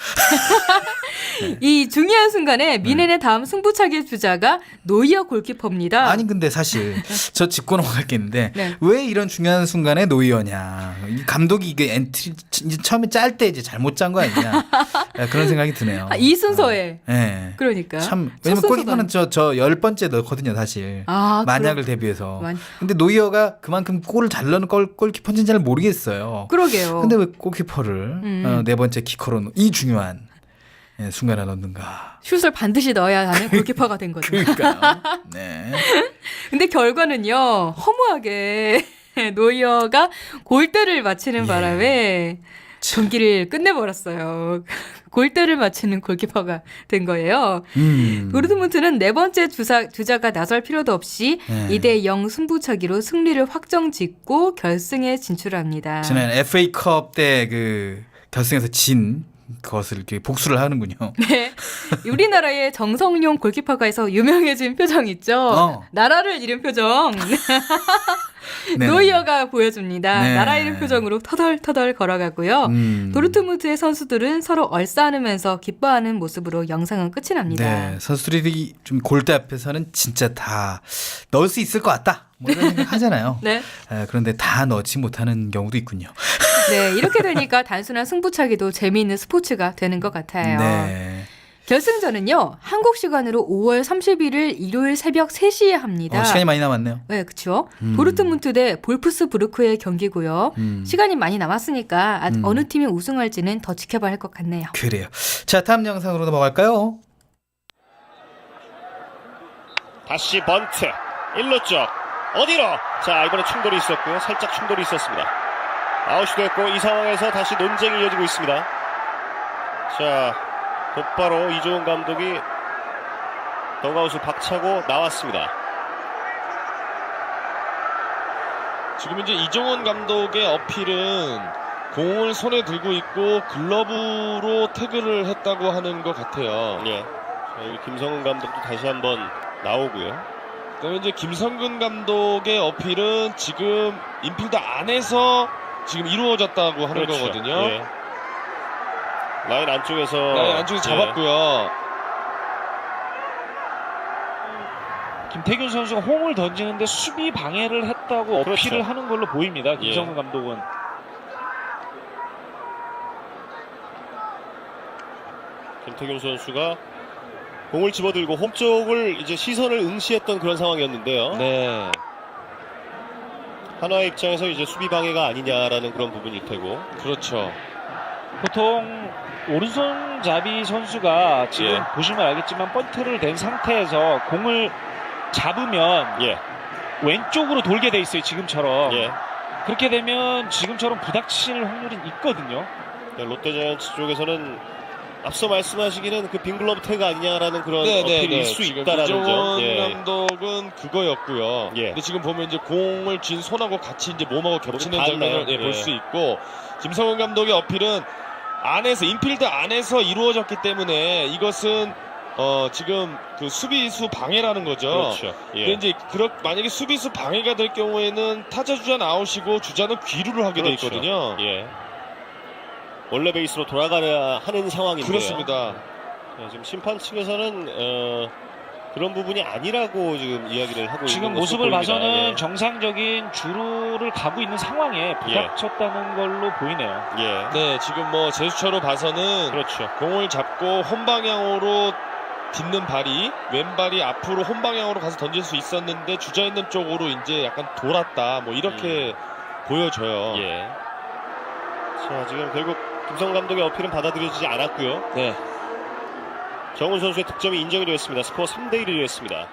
S2: 이 중요한 순간에 뮌헨의 다음 승부차기 주자가 노이어 골키퍼입니다.
S1: 아니 근데 사실 저 짚고 넘어갈 게 있는데
S2: 네.
S1: 왜 이런 중요한 순간에 노이어냐? 이 감독이 이게 엔트리 이제 처음에 짤 때 이제 잘못 짠 거 아니냐? 그런 생각이 드네요.
S2: 이 순서에.
S1: 네.
S2: 그러니까.
S1: 참 왜냐면 골키퍼는 저 10번째 넣거든요, 사실. 만약을 대비해서. 근데 노이어가 그만큼 골을 잘 넣는 골키퍼인지는 잘 모르겠어요.
S2: 그러게요.
S1: 근데 왜 골키퍼를 4번째 키커로 이 중요한 순간에 넣는가?
S2: 슛을 반드시 넣어야 하는 골키퍼가 된 거죠.
S1: 그러니까요. 네.
S2: 근데 결과는요. 허무하게 노이어가 골대를 맞히는 바람에 경기를 끝내버렸어요. 골대를 맞히는 골키퍼가 된 거예요. 도르트문트는 4번째 주자가 나설 필요도 없이 2대 0 승부차기로 승리를 확정짓고 결승에 진출합니다.
S1: 지난 FA컵 때 그 결승에서 진 그것을 이렇게 복수를 하는군요.
S2: 네, 우리나라의 정성용 골키퍼가 해서 유명해진 표정 있죠. 나라를 잃은 표정.
S1: 네.
S2: 노이어가 보여줍니다.
S1: 네.
S2: 나라 잃은 표정으로 터덜터덜 걸어가고요. 도르트문트의 선수들은 서로 얼싸안으면서 기뻐하는 모습으로 영상은 끝이 납니다.
S1: 네, 선수들이 좀 골대 앞에서는 진짜 다 넣을 수 있을 것 같다. 뭐 이런 생각 하잖아요.
S2: 네.
S1: 그런데 다 넣지 못하는 경우도 있군요.
S2: 네, 이렇게 되니까 단순한 승부차기도 재미있는 스포츠가 되는 것 같아요.
S1: 네.
S2: 결승전은요, 한국 시간으로 5월 31일 일요일 새벽 3시에 합니다.
S1: 시간이 많이 남았네요.
S2: 네, 그렇죠. 도르트문트 대 볼프스부르크의 경기고요. 시간이 많이 남았으니까 어느 팀이 우승할지는 더 지켜봐야 할 것 같네요.
S1: 그래요. 자, 다음 영상으로 넘어갈까요?
S8: 다시 번트 1루 쪽 어디로? 자, 이번에 충돌이 있었고요. 살짝 충돌이 있었습니다. 아웃이 됐고 이 상황에서 다시 논쟁이 이어지고 있습니다. 자, 곧바로 이종훈 감독이 덩아웃을 박차고 나왔습니다.
S9: 지금 이제 이종훈 감독의 어필은 공을 손에 들고 있고 글러브로 태그를 했다고 하는 것 같아요.
S8: 예. 자, 여기 김성훈 감독도 다시 한번 나오고요.
S9: 그다음에 이제 김성근 감독의 어필은 지금 인필드 안에서 지금 이루어졌다고 하는
S8: 그렇죠.
S9: 거거든요.
S8: 예. 라인 안쪽에서
S9: 잡았고요.
S10: 김태균 선수가 홍을 던지는데 수비 방해를 했다고 어필을
S8: 그렇죠.
S10: 하는 걸로 보입니다. 김성근 감독은.
S8: 김태균 선수가 공을 집어들고 홈 쪽을 이제 시선을 응시했던 그런 상황이었는데요.
S10: 네.
S8: 하나의 입장에서 이제 수비 방해가 아니냐라는 그런 부분일 테고.
S10: 그렇죠. 보통 오른손잡이 선수가 지금 보시면 알겠지만 번트를 댄 상태에서 공을 잡으면 왼쪽으로 돌게 돼 있어요. 지금처럼.
S8: 예.
S10: 그렇게 되면 지금처럼 부닥칠 확률은 있거든요.
S8: 롯데자이언츠 쪽에서는 앞서 말씀하시기는 그 빈글러브 태그 아니냐라는 그런
S9: 네,
S8: 어필일 수
S9: 지금
S8: 있다라는 점.
S9: 이정원
S8: 예.
S9: 감독은 그거였고요.
S8: 예.
S9: 근데 지금 보면 이제 공을 쥔 손하고 같이 이제 몸하고 겹치는
S8: 닿나요?
S9: 장면을
S8: 예.
S9: 볼 수 있고, 김성훈 감독의 어필은 안에서 인필드 안에서 이루어졌기 때문에 이것은 지금 그 수비수 방해라는 거죠.
S8: 그렇죠.
S9: 근데
S8: 예.
S9: 이제 만약에 수비수 방해가 될 경우에는 타자 주자는 아웃이고 주자는 귀루를 하게
S8: 그렇죠.
S9: 돼 있거든요.
S8: 예. 원래 베이스로 돌아가야 하는 상황인데요.
S9: 그렇습니다.
S8: 지금 심판 측에서는 그런 부분이 아니라고 지금 이야기를 하고
S10: 지금
S8: 있는 것으로
S10: 모습을
S8: 보입니다.
S10: 봐서는
S8: 예.
S10: 정상적인 주루를 가고 있는 상황에 부닥쳤다는 걸로 보이네요.
S8: 예.
S9: 네, 지금 뭐 제스처로 봐서는
S8: 그렇죠.
S9: 공을 잡고 홈 방향으로 딛는 발이 왼발이 앞으로 홈 방향으로 가서 던질 수 있었는데 주자 있는 쪽으로 이제 약간 돌았다 뭐 이렇게 보여져요.
S8: 예. 자, 지금 결국 김성 감독의 어필은 받아들여지지 않았고요.
S9: 네.
S8: 정훈 선수의 득점이 인정이 되었습니다. 스코어 3대1이 되었습니다.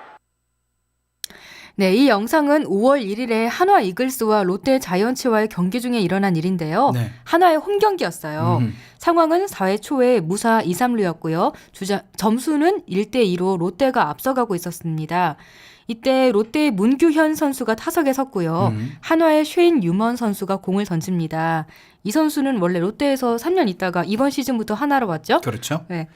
S2: 네, 이 영상은 5월 1일에 한화 이글스와 롯데 자이언츠와의 경기 중에 일어난 일인데요.
S1: 네.
S2: 한화의 홈 경기였어요. 상황은 4회 초에 무사 2, 3루였고요. 점수는 1대2로 롯데가 앞서가고 있었습니다. 이때 롯데의 문규현 선수가 타석에 섰고요. 한화의 쉐인 유먼 선수가 공을 던집니다. 이 선수는 원래 롯데에서 3년 있다가 이번 시즌부터 한화로 왔죠.
S1: 그렇죠.
S2: 네.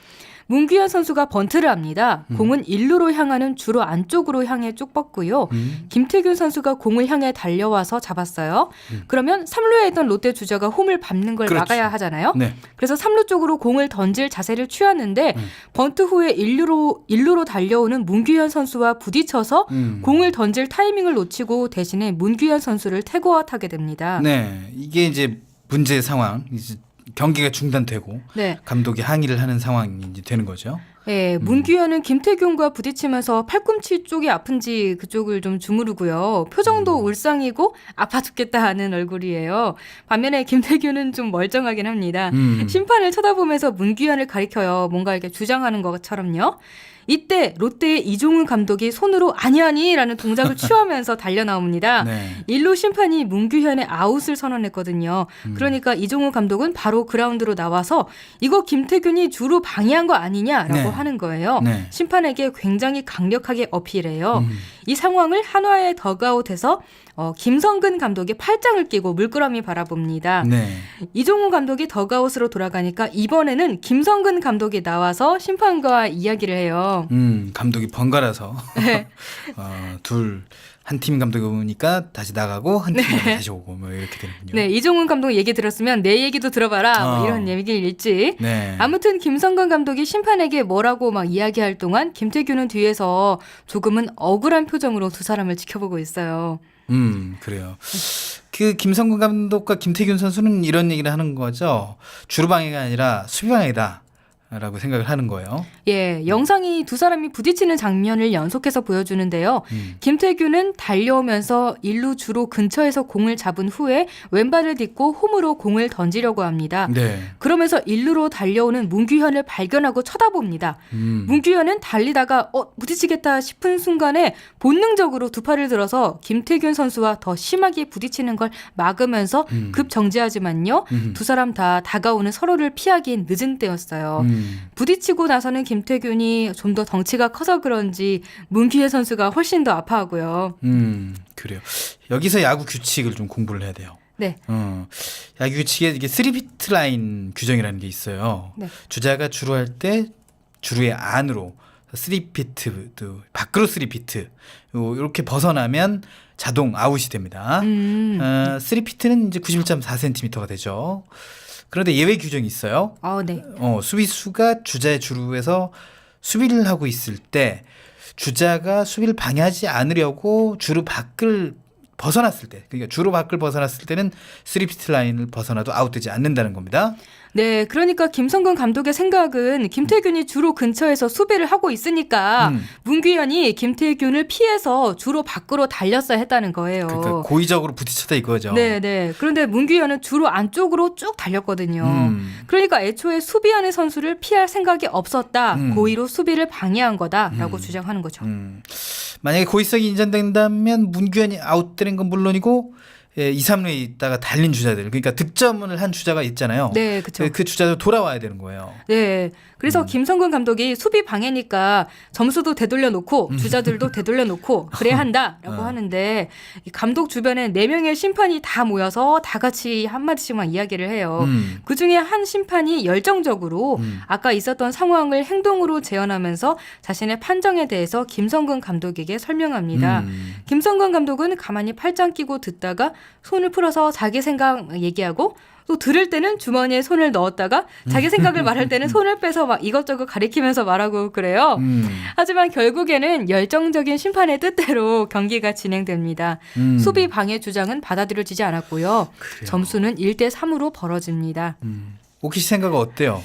S2: 문규현 선수가 번트를 합니다. 공은 1루로 향하는 주로 안쪽으로 향해 쭉 뻗고요. 김태균 선수가 공을 향해 달려와서 잡았어요. 그러면 3루에 있던 롯데 주자가 홈을 밟는 걸
S1: 그렇죠.
S2: 막아야 하잖아요.
S1: 네.
S2: 그래서 3루 쪽으로 공을 던질 자세를 취하는데 번트 후에 1루로 달려오는 문규현 선수와 부딪혀서 공을 던질 타이밍을 놓치고 대신에 문규현 선수를 태그아웃하게 됩니다.
S1: 네, 이게 이제 문제 상황. 이제 경기가 중단되고
S2: 네.
S1: 감독이 항의를 하는 상황이 이제 되는 거죠.
S2: 네, 문규현은 김태균과 부딪히면서 팔꿈치 쪽이 아픈지 그쪽을 좀 주무르고요. 표정도 울상이고 아파 죽겠다 하는 얼굴이에요. 반면에 김태균은 좀 멀쩡하긴 합니다. 심판을 쳐다보면서 문규현을 가리켜요. 뭔가 이렇게 주장하는 것처럼요. 이때 롯데의 이종훈 감독이 손으로 아니라는 동작을 취하면서 달려나옵니다.
S1: 네.
S2: 1루 심판이 문규현의 아웃을 선언했거든요. 그러니까 이종훈 감독은 바로 그라운드로 나와서 이거 김태균이 주로 방해한 거 아니냐라고
S1: 네.
S2: 하는 거예요.
S1: 네.
S2: 심판에게 굉장히 강력하게 어필해요. 이 상황을 한화의 더그아웃에서 김성근 감독이 팔짱을 끼고 물끄러미 바라봅니다.
S1: 네.
S2: 이종훈 감독이 더그아웃으로 돌아가니까 이번에는 김성근 감독이 나와서 심판과 이야기를 해요.
S1: 감독이 번갈아서
S2: 네.
S1: 한 팀 감독이 오니까 다시 나가고 한 팀 다시 오고 뭐 이렇게 되는군요.
S2: 네, 이종훈 감독 얘기 들었으면 내 얘기도 들어봐라 뭐 이런 얘기일지.
S1: 네.
S2: 아무튼 김성근 감독이 심판에게 뭐라고 막 이야기할 동안 김태균은 뒤에서 조금은 억울한 표정으로 두 사람을 지켜보고 있어요.
S1: 그래요. 그 김성근 감독과 김태균 선수는 이런 얘기를 하는 거죠. 주루 방해가 아니라 수비 방해다. 라고 생각을 하는 거예요.
S2: 예, 영상이 두 사람이 부딪히는 장면을 연속해서 보여주는데요. 김태균은 달려오면서 1루 주로 근처에서 공을 잡은 후에 왼발을 딛고 홈으로 공을 던지려고 합니다.
S1: 네.
S2: 그러면서 1루로 달려오는 문규현을 발견하고 쳐다봅니다. 문규현은 달리다가 부딪히겠다 싶은 순간에 본능적으로 두 팔을 들어서 김태균 선수와 더 심하게 부딪히는 걸 막으면서 급 정지하지만요. 두 사람 다 다가오는 서로를 피하기엔 늦은 때였어요. 부딪히고 나서는 김태균이 좀 더 덩치가 커서 그런지 문규현 선수가 훨씬 더 아파하고요.
S1: 그래요. 여기서 야구 규칙을 좀 공부를 해야 돼요.
S2: 네.
S1: 야구 규칙에 이게 3피트 라인 규정이라는 게 있어요.
S2: 네.
S1: 주자가 주루할 때 주루의 안으로 3피트, 또 밖으로 3피트 이렇게 벗어나면 자동 아웃이 됩니다. 3피트는 이제 91.4cm가 되죠. 그런데 예외 규정이 있어요.
S2: 네.
S1: 수비수가 주자의 주루에서 수비를 하고 있을 때 주자가 수비를 방해하지 않으려고 주루 밖을 벗어났을 때, 그러니까 주루 밖을 벗어났을 때는 3피트 라인을 벗어나도 아웃되지 않는다는 겁니다.
S2: 네, 그러니까 김성근 감독의 생각은 김태균이 주로 근처에서 수비를 하고 있으니까 문규현이 김태균을 피해서 주로 밖으로 달렸어야 했다는 거예요.
S1: 그러니까 고의적으로 부딪혔다 이거죠.
S2: 네. 그런데 문규현은 주로 안쪽으로 쭉 달렸거든요. 그러니까 애초에 수비하는 선수를 피할 생각이 없었다. 고의로 수비를 방해한 거다라고 주장하는 거죠.
S1: 만약에 고의성이 인정된다면 문규현이 아웃되는 건 물론이고 2, 3루에 있다가 달린 주자들 그러니까 득점을 한 주자가 있잖아요.
S2: 네, 그렇죠.
S1: 그 주자도 돌아와야 되는 거예요.
S2: 네. 그래서 김성근 감독이 수비 방해니까 점수도 되돌려 놓고 주자들도 되돌려 놓고 그래야 한다라고 하는데 이 감독 주변에 4명의 심판이 다 모여서 다 같이 한마디씩만 이야기를 해요. 그중에 한 심판이 열정적으로 아까 있었던 상황을 행동으로 재현하면서 자신의 판정에 대해서 김성근 감독에게 설명합니다. 김성근 감독은 가만히 팔짱 끼고 듣다가 손을 풀어서 자기 생각 얘기하고 또 들을 때는 주머니에 손을 넣었다가 자기 생각을 말할 때는 손을 빼서 막 이것저것 가리키면서 말하고 그래요. 하지만 결국에는 열정적인 심판의 뜻대로 경기가 진행됩니다. 수비 방해 주장은 받아들여지지 않았고요.
S1: 그래요.
S2: 점수는 1대3으로 벌어집니다.
S1: 오키 씨 생각은 어때요?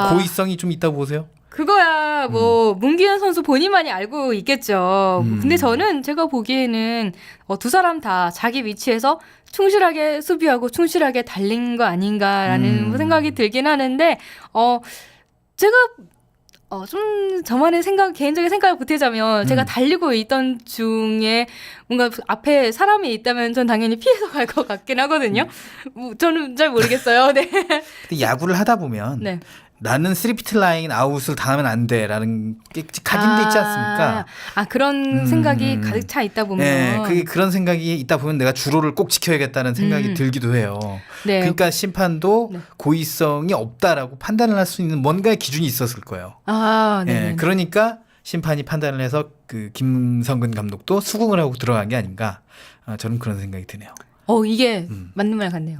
S1: 고의성이 좀 있다고 보세요?
S2: 그거야 뭐 문기현 선수 본인만이 알고 있겠죠. 근데 저는 제가 보기에는 두 사람 다 자기 위치에서 충실하게 수비하고 충실하게 달린 거 아닌가라는 생각이 들긴 하는데 제가 좀 저만의 개인적인 생각을 보태자면 제가 달리고 있던 중에 뭔가 앞에 사람이 있다면 전 당연히 피해서 갈 것 같긴 하거든요. 저는 잘 모르겠어요. 네.
S1: 근데 야구를 하다 보면
S2: 네.
S1: 나는 3피트 라인 아웃을 당하면 안 돼라는 게 각인돼 있지 않습니까?
S2: 그런 생각이 가득 차 있다 보면.
S1: 네, 그런 생각이 있다 보면 내가 주로를 꼭 지켜야겠다는 생각이 들기도 해요.
S2: 네.
S1: 그러니까 심판도 고의성이 없다라고 판단을 할 수 있는 뭔가의 기준이 있었을 거예요.
S2: 네.
S1: 그러니까 심판이 판단을 해서 그 김성근 감독도 수긍을 하고 들어간 게 아닌가. 저는 그런 생각이 드네요.
S2: 이게 맞는 말 같네요.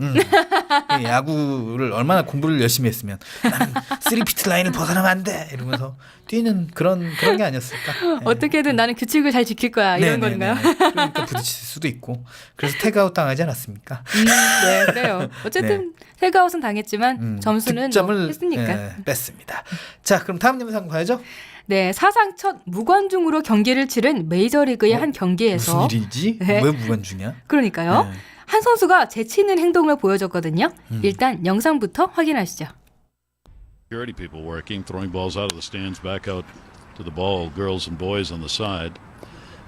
S1: 야구를 얼마나 공부를 열심히 했으면 나는 3피트 라인을 벗어나면 안 돼 이러면서 뛰는 그런 게 아니었을까.
S2: 어떻게든 나는 규칙을 잘 지킬 거야 이런 건가요?
S1: 그러니까 부딪힐 수도 있고 그래서 태그아웃 당하지 않았습니까?
S2: 네, 그래요. 어쨌든 태그아웃은 당했지만 점수는
S1: 득점을
S2: 했으니까.
S1: 뺐습니다. 자, 그럼 다음 영상 봐야죠.
S2: 네, 사상 첫 무관중으로 경기를 치른 메이저리그의 한 경기에서
S1: 무슨 일이지?
S2: 네.
S1: 왜 무관중이야?
S2: 그러니까요.
S1: 네.
S2: 한 선수가 재치 있는 행동을 보여줬거든요. 일단 영상부터 확인하시죠.
S11: Security people working, throwing balls out of the stands back out to the ball, girls and boys on the side.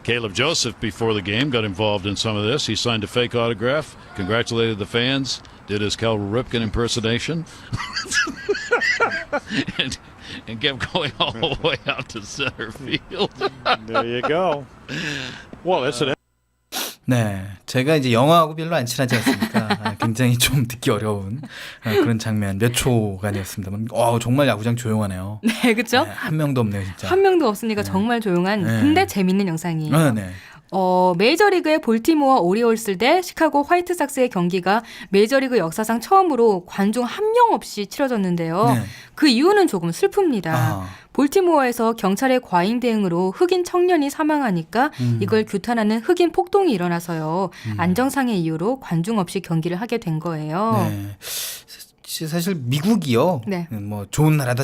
S11: Caleb Joseph, before the game, got involved in some of this. He signed a fake autograph, congratulated the fans, did his Cal Ripken impersonation, and kept going all the way out to center field.
S8: There you go. Well, that's an
S1: 네, 제가 이제 영화하고 별로 안 친하지 않습니까? 굉장히 좀 듣기 어려운 그런 장면 몇 초간이었습니다만, 정말 야구장 조용하네요.
S2: 네, 그렇죠?
S1: 네, 한 명도 없네요, 진짜.
S2: 한 명도 없으니까 정말 조용한 근데 재밌는 영상이에요.
S1: 네.
S2: 메이저리그의 볼티모어 오리올스 대 시카고 화이트삭스의 경기가 메이저리그 역사상 처음으로 관중 한 명 없이 치러졌는데요.
S1: 네.
S2: 그 이유는 조금 슬픕니다. 볼티모어에서 경찰의 과잉 대응으로 흑인 청년이 사망하니까 이걸 규탄하는 흑인 폭동이 일어나서요. 안정상의 이유로 관중 없이 경기를 하게 된 거예요.
S1: 네. 사실 미국이요.
S2: 네.
S1: 뭐 좋은 나라다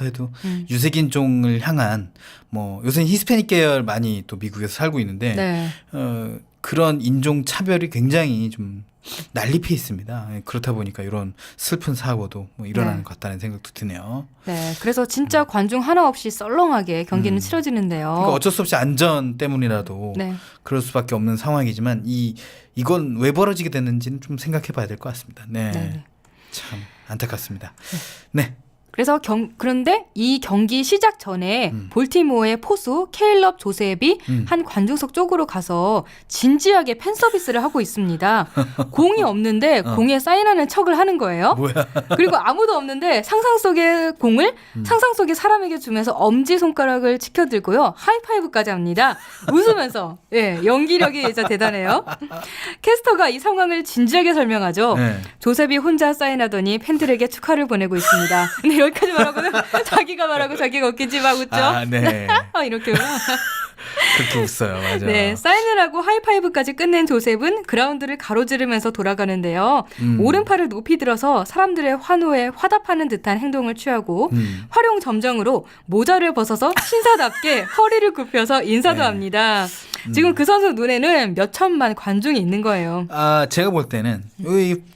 S1: 해도 유색인종을 향한 뭐 요새는 히스패닉 계열 많이 또 미국에서 살고 있는데
S2: 네.
S1: 그런 인종 차별이 굉장히 좀 난립해 있습니다. 그렇다 보니까 이런 슬픈 사고도 뭐 일어나는 것 같다는 생각도 드네요.
S2: 네, 그래서 진짜 관중 하나 없이 썰렁하게 경기는 치러지는데요.
S1: 그러니까 어쩔 수 없이 안전 때문이라도
S2: 네.
S1: 그럴 수밖에 없는 상황이지만 이건 왜 벌어지게 됐는지는 좀 생각해봐야 될 것 같습니다. 네. 참 안타깝습니다. 네.
S2: 그래서 그런데 이 경기 시작 전에 볼티모어의 포수 케일럽 조셉이 한 관중석 쪽으로 가서 진지하게 팬 서비스를 하고 있습니다. 공이 없는데 공에 사인하는 척을 하는 거예요.
S1: 뭐야?
S2: 그리고 아무도 없는데 상상 속의 공을 상상 속의 사람에게 주면서 엄지손가락을 치켜들고요. 하이파이브까지 합니다. 웃으면서. 연기력이 진짜 대단해요. 캐스터가 이 상황을 진지하게 설명하죠.
S1: 네.
S2: 조셉이 혼자 사인하더니 팬들에게 축하를 보내고 있습니다. 근데 여기까지 말하고는 자기가 말하고 자기가 웃기지 막 웃죠.
S1: 네.
S2: 이렇게.
S1: 그렇게 웃어요. 맞아.
S2: 네, 사인을 하고 하이파이브까지 끝낸 조셉은 그라운드를 가로지르면서 돌아가는데요. 오른팔을 높이 들어서 사람들의 환호에 화답하는 듯한 행동을 취하고 활용 점정으로 모자를 벗어서 신사답게 허리를 굽혀서 인사도 합니다. 지금 그 선수 눈에는 몇 천만 관중이 있는 거예요.
S1: 제가 볼 때는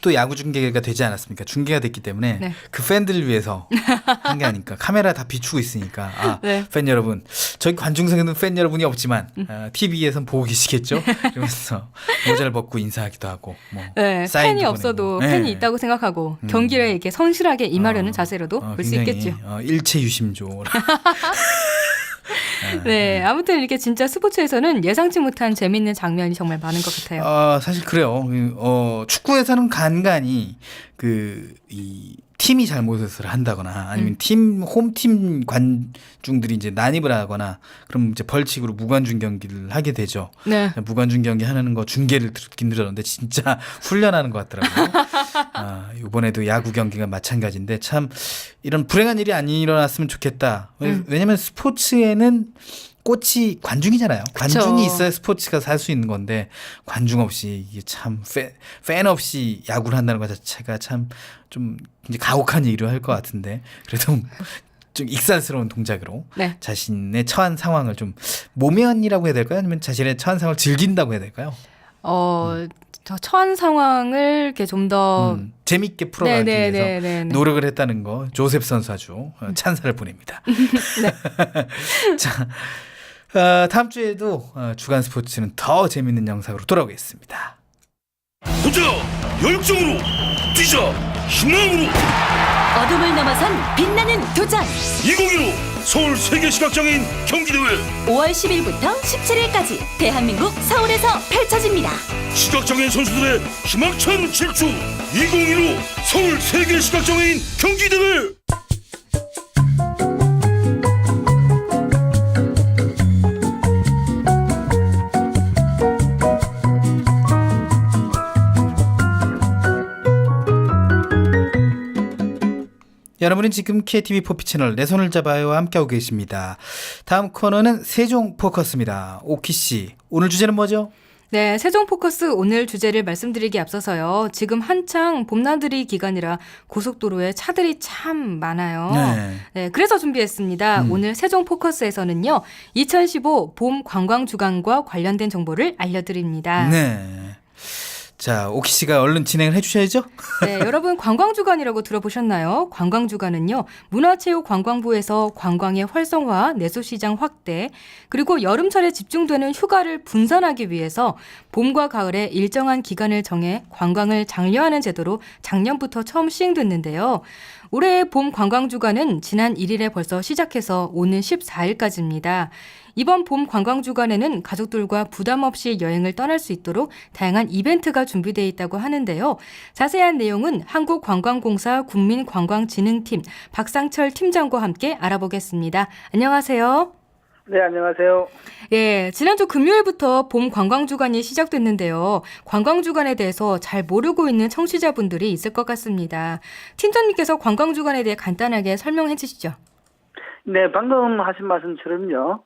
S1: 또 야구 중계가 되지 않았습니까? 중계가 됐기 때문에 그 팬들을 위해서 한 게 아니까 카메라 다 비추고 있으니까
S2: 네.
S1: 팬 여러분 저희 관중석에는 팬 여러분이 없지만 TV에선 보고 계시겠죠? 이러면서 모자를 벗고 인사하기도 하고 뭐
S2: 네,
S1: 사인도
S2: 팬이 없어도
S1: 보내고.
S2: 팬이
S1: 네.
S2: 있다고 생각하고 경기를 이렇게 성실하게 임하려는 자세로도 볼 수
S1: 굉장히,
S2: 있겠죠.
S1: 일체 유심조.
S2: 네, 아무튼 이렇게 진짜 스포츠에서는 예상치 못한 재밌는 장면이 정말 많은 것 같아요.
S1: 사실 그래요. 축구에서는 간간이 이 팀이 잘못을 한다거나 아니면 홈팀 관중들이 이제 난입을 하거나 그럼 이제 벌칙으로 무관중 경기를 하게 되죠.
S2: 네.
S1: 무관중 경기 하는 거 중계를 듣긴 들었는데 진짜 훈련하는 것 같더라고요. 이번에도 야구 경기가 마찬가지인데 참 이런 불행한 일이 안 일어났으면 좋겠다. 왜냐면 스포츠에는 꽃이 관중이잖아요. 관중이 있어야 스포츠가 살 수 있는 건데 관중 없이 이게 참 팬 없이 야구를 한다는 것 자체가 참 좀 이제 가혹한 일을 할 것 같은데 그래도 좀 익살스러운 동작으로
S2: 네.
S1: 자신의 처한 상황을 좀 모면이라고 해야 될까요? 아니면 자신의 처한 상황을 즐긴다고 해야 될까요?
S2: 저 처한 상황을 이렇게 좀 더
S1: 재밌게 풀어가기 위해서
S2: 네.
S1: 노력을 했다는 거 조셉 선수 아주 찬사를 보냅니다. 자, 다음 주에도 주간 스포츠는 더 재밌는 영상으로 돌아오겠습니다.
S3: 보자 열정으로 뛰자 희망으로
S4: 어둠을 넘어선 빛나는 도전
S3: 2015 서울 세계시각장애인 경기대회
S4: 5월 10일부터 17일까지 대한민국 서울에서 펼쳐집니다.
S3: 시각장애인 선수들의 희망찬 질주 2015 서울 세계시각장애인 경기대회
S1: 여러분은 지금 KTV 포피 채널 내 손을 잡아요와 함께하고 계십니다. 다음 코너는 세종 포커스입니다. 오키 씨, 오늘 주제는 뭐죠?
S2: 네, 세종 포커스 오늘 주제를 말씀드리기 앞서서요. 지금 한창 봄나들이 기간이라 고속도로에 차들이 참 많아요. 네, 그래서 준비했습니다. 오늘 세종 포커스에서는요. 2015 봄 관광 주간과 관련된 정보를 알려드립니다.
S1: 네. 자, 오키 씨가 얼른 진행을 해주셔야죠.
S2: 네, 여러분 관광주간이라고 들어보셨나요? 관광주간은요. 문화체육관광부에서 관광의 활성화, 내수시장 확대, 그리고 여름철에 집중되는 휴가를 분산하기 위해서 봄과 가을에 일정한 기간을 정해 관광을 장려하는 제도로 작년부터 처음 시행됐는데요. 올해의 봄 관광주간은 지난 1일에 벌써 시작해서 오는 14일까지입니다. 이번 봄 관광주간에는 가족들과 부담 없이 여행을 떠날 수 있도록 다양한 이벤트가 준비되어 있다고 하는데요. 자세한 내용은 한국관광공사 국민관광진흥팀 박상철 팀장과 함께 알아보겠습니다. 안녕하세요.
S12: 네, 안녕하세요.
S2: 예, 지난주 금요일부터 봄 관광주간이 시작됐는데요. 관광주간에 대해서 잘 모르고 있는 청취자분들이 있을 것 같습니다. 팀장님께서 관광주간에 대해 간단하게 설명해 주시죠.
S12: 네, 방금 하신 말씀처럼요.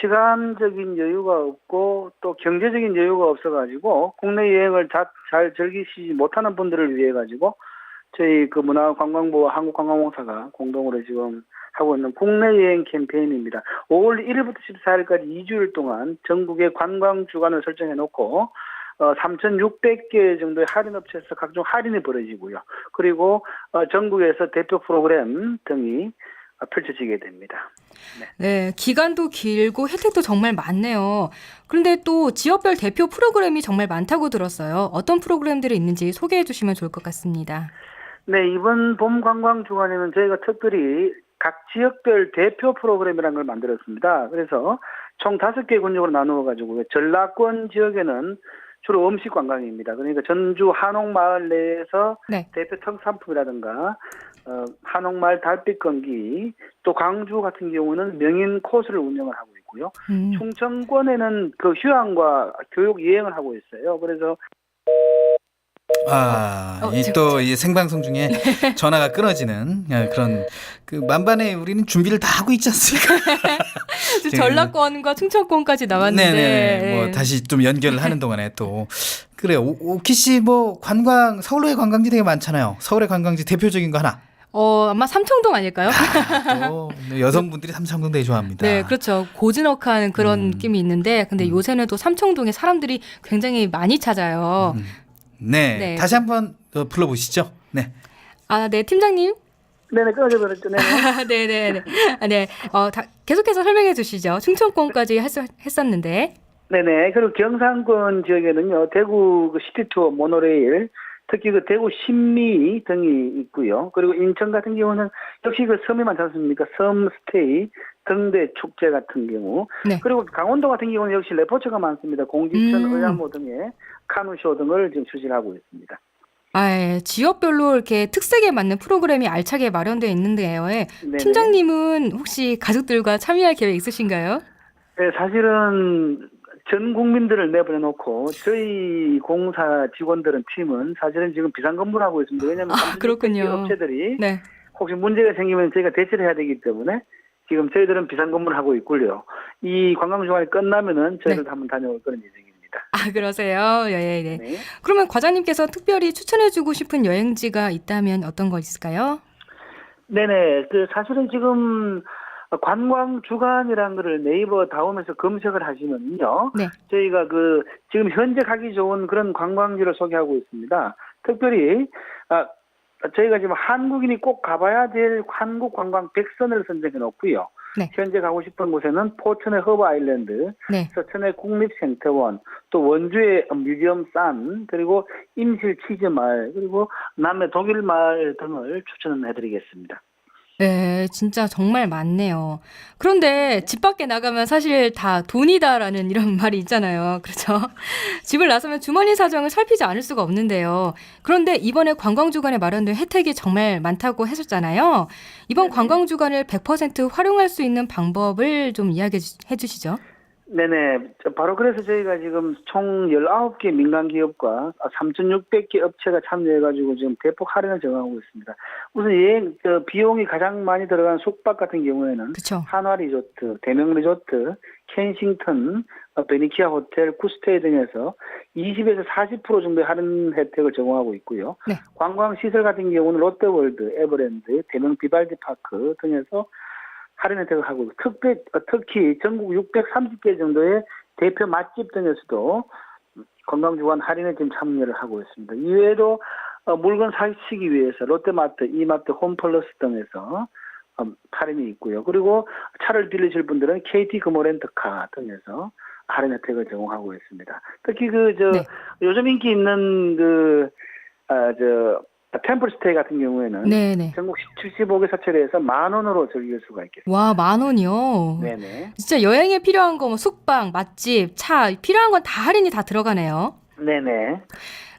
S12: 시간적인 여유가 없고 또 경제적인 여유가 없어가지고 국내 여행을 잘 즐기시지 못하는 분들을 위해 가지고 저희 문화관광부와 한국관광공사가 공동으로 지금 하고 있는 국내 여행 캠페인입니다. 5월 1일부터 14일까지 2주일 동안 전국의 관광 주간을 설정해 놓고 3,600개 정도의 할인업체에서 각종 할인이 벌어지고요. 그리고 전국에서 대표 프로그램 등이 펼쳐지게 됩니다.
S2: 네, 기간도 길고 혜택도 정말 많네요. 그런데 또 지역별 대표 프로그램이 정말 많다고 들었어요. 어떤 프로그램들이 있는지 소개해 주시면 좋을 것 같습니다.
S12: 네, 이번 봄 관광 주간에는 저희가 특별히 각 지역별 대표 프로그램이라는 걸 만들었습니다. 그래서 총 5개 군역으로 나누어 가지고 전라권 지역에는 주로 음식 관광입니다. 그러니까 전주 한옥마을 내에서 대표 특산품이라든가 한옥마을 달빛 건기, 또 광주 같은 경우는 명인 코스를 운영을 하고 있고요. 충청권에는 휴양과 교육 여행을 하고 있어요. 그래서
S1: 또 생방송 중에 전화가 끊어지는 그런 만반에 우리는 준비를 다 하고 있지 않습니까?
S2: 전라권과 충청권까지 나왔는데
S1: 네네. 다시 좀 연결을 하는 동안에 또 그래요. 오키 씨 관광 서울에 관광지 되게 많잖아요. 서울의 관광지 대표적인 거 하나.
S2: 아마 삼청동 아닐까요?
S1: 또 여성분들이 삼청동 되게 좋아합니다.
S2: 네, 그렇죠. 고즈넉한 그런 느낌이 있는데 근데 요새는 또 삼청동에 사람들이 굉장히 많이 찾아요.
S1: 네, 다시 한번 불러보시죠. 네.
S2: 네, 팀장님.
S12: 네네, 끊어져 버렸죠. 네네.
S2: 네네네. 네. 계속해서 설명해 주시죠. 충청권까지 했었는데.
S12: 네네. 그리고 경상권 지역에는요, 대구 그 시티투어 모노레일, 특히 그 대구 신미 등이 있고요. 그리고 인천 같은 경우는 역시 그 섬이 많지 않습니까? 섬 스테이, 등대 축제 같은 경우.
S2: 네.
S12: 그리고 강원도 같은 경우는 역시 레포츠가 많습니다. 공지천, 의암호 등의 카누쇼 등을 지금 추진하고 있습니다.
S2: 아, 지역별로 이렇게 특색에 맞는 프로그램이 알차게 마련되어 있는데요.
S12: 네네.
S2: 팀장님은 혹시 가족들과 참여할 계획 있으신가요?
S12: 네, 사실은 전 국민들을 내보내놓고 저희 공사 직원들은 팀은 사실은 지금 비상근무를 하고 있습니다. 왜냐하면
S2: 그렇군요.
S12: 업체들이
S2: 네.
S12: 혹시 문제가 생기면 저희가 대처를 해야 되기 때문에 지금 저희들은 비상근무를 하고 있고요. 이 관광주간이 끝나면은 저희들도 한번 다녀올 그런 예정입니다.
S2: 아, 그러세요? 네.
S12: 네.
S2: 그러면 과장님께서 특별히 추천해주고 싶은 여행지가 있다면 어떤 거 있을까요?
S12: 네네. 그 사실은 지금 관광주간이라는 거를 네이버 다음에서 검색을 하시면요.
S2: 네.
S12: 저희가 그 지금 현재 가기 좋은 그런 관광지를 소개하고 있습니다. 특별히 저희가 지금 한국인이 꼭 가봐야 될 한국 관광 100선을 선정해 놓고요.
S2: 네.
S12: 현재 가고 싶은 곳에는 포천의 허브 아일랜드,
S2: 네.
S12: 서천의 국립생태원, 또 원주의 뮤지엄 산, 그리고 임실 치즈마을, 그리고 남해 독일마을 등을 추천해드리겠습니다.
S2: 네, 진짜 정말 많네요. 그런데 집 밖에 나가면 사실 다 돈이다라는 이런 말이 있잖아요. 그렇죠? 집을 나서면 주머니 사정을 살피지 않을 수가 없는데요. 그런데 이번에 관광주간에 마련된 혜택이 정말 많다고 하셨잖아요. 이번 관광주간을 100% 활용할 수 있는 방법을 좀 이야기해 주시죠.
S12: 네네. 바로 그래서 저희가 지금 총 19개 민간기업과 3,600개 업체가 참여해가지고 지금 대폭 할인을 정하고 있습니다. 우선 비용이 가장 많이 들어간 숙박 같은 경우에는
S2: 그쵸.
S12: 한화 리조트, 대명 리조트, 켄싱턴, 베니키아 호텔, 구스테이 등에서 20에서 40% 정도의 할인 혜택을 제공하고 있고요.
S2: 네.
S12: 관광시설 같은 경우는 롯데월드, 에버랜드, 대명 비발디 파크 등에서 할인 혜택을 하고 특히 전국 630개 정도의 대표 맛집 등에서도 관광주간 할인에 지금 참여를 하고 있습니다. 이외에도 물건 사시기 위해서 롯데마트, 이마트, 홈플러스 등에서 할인이 있고요. 그리고 차를 빌리실 분들은 KT 금호렌터카 등에서 할인 혜택을 제공하고 있습니다. 특히 요즘 인기 있는 템플스테이 같은 경우에는
S2: 네네.
S12: 전국 75개 사찰에서 10,000원으로 즐길 수가 있겠습니다.
S2: 와, 10,000원이요?
S12: 네네.
S2: 진짜 여행에 필요한 거, 뭐 숙박, 맛집, 차, 필요한 건 다 할인이 다 들어가네요.
S12: 네네.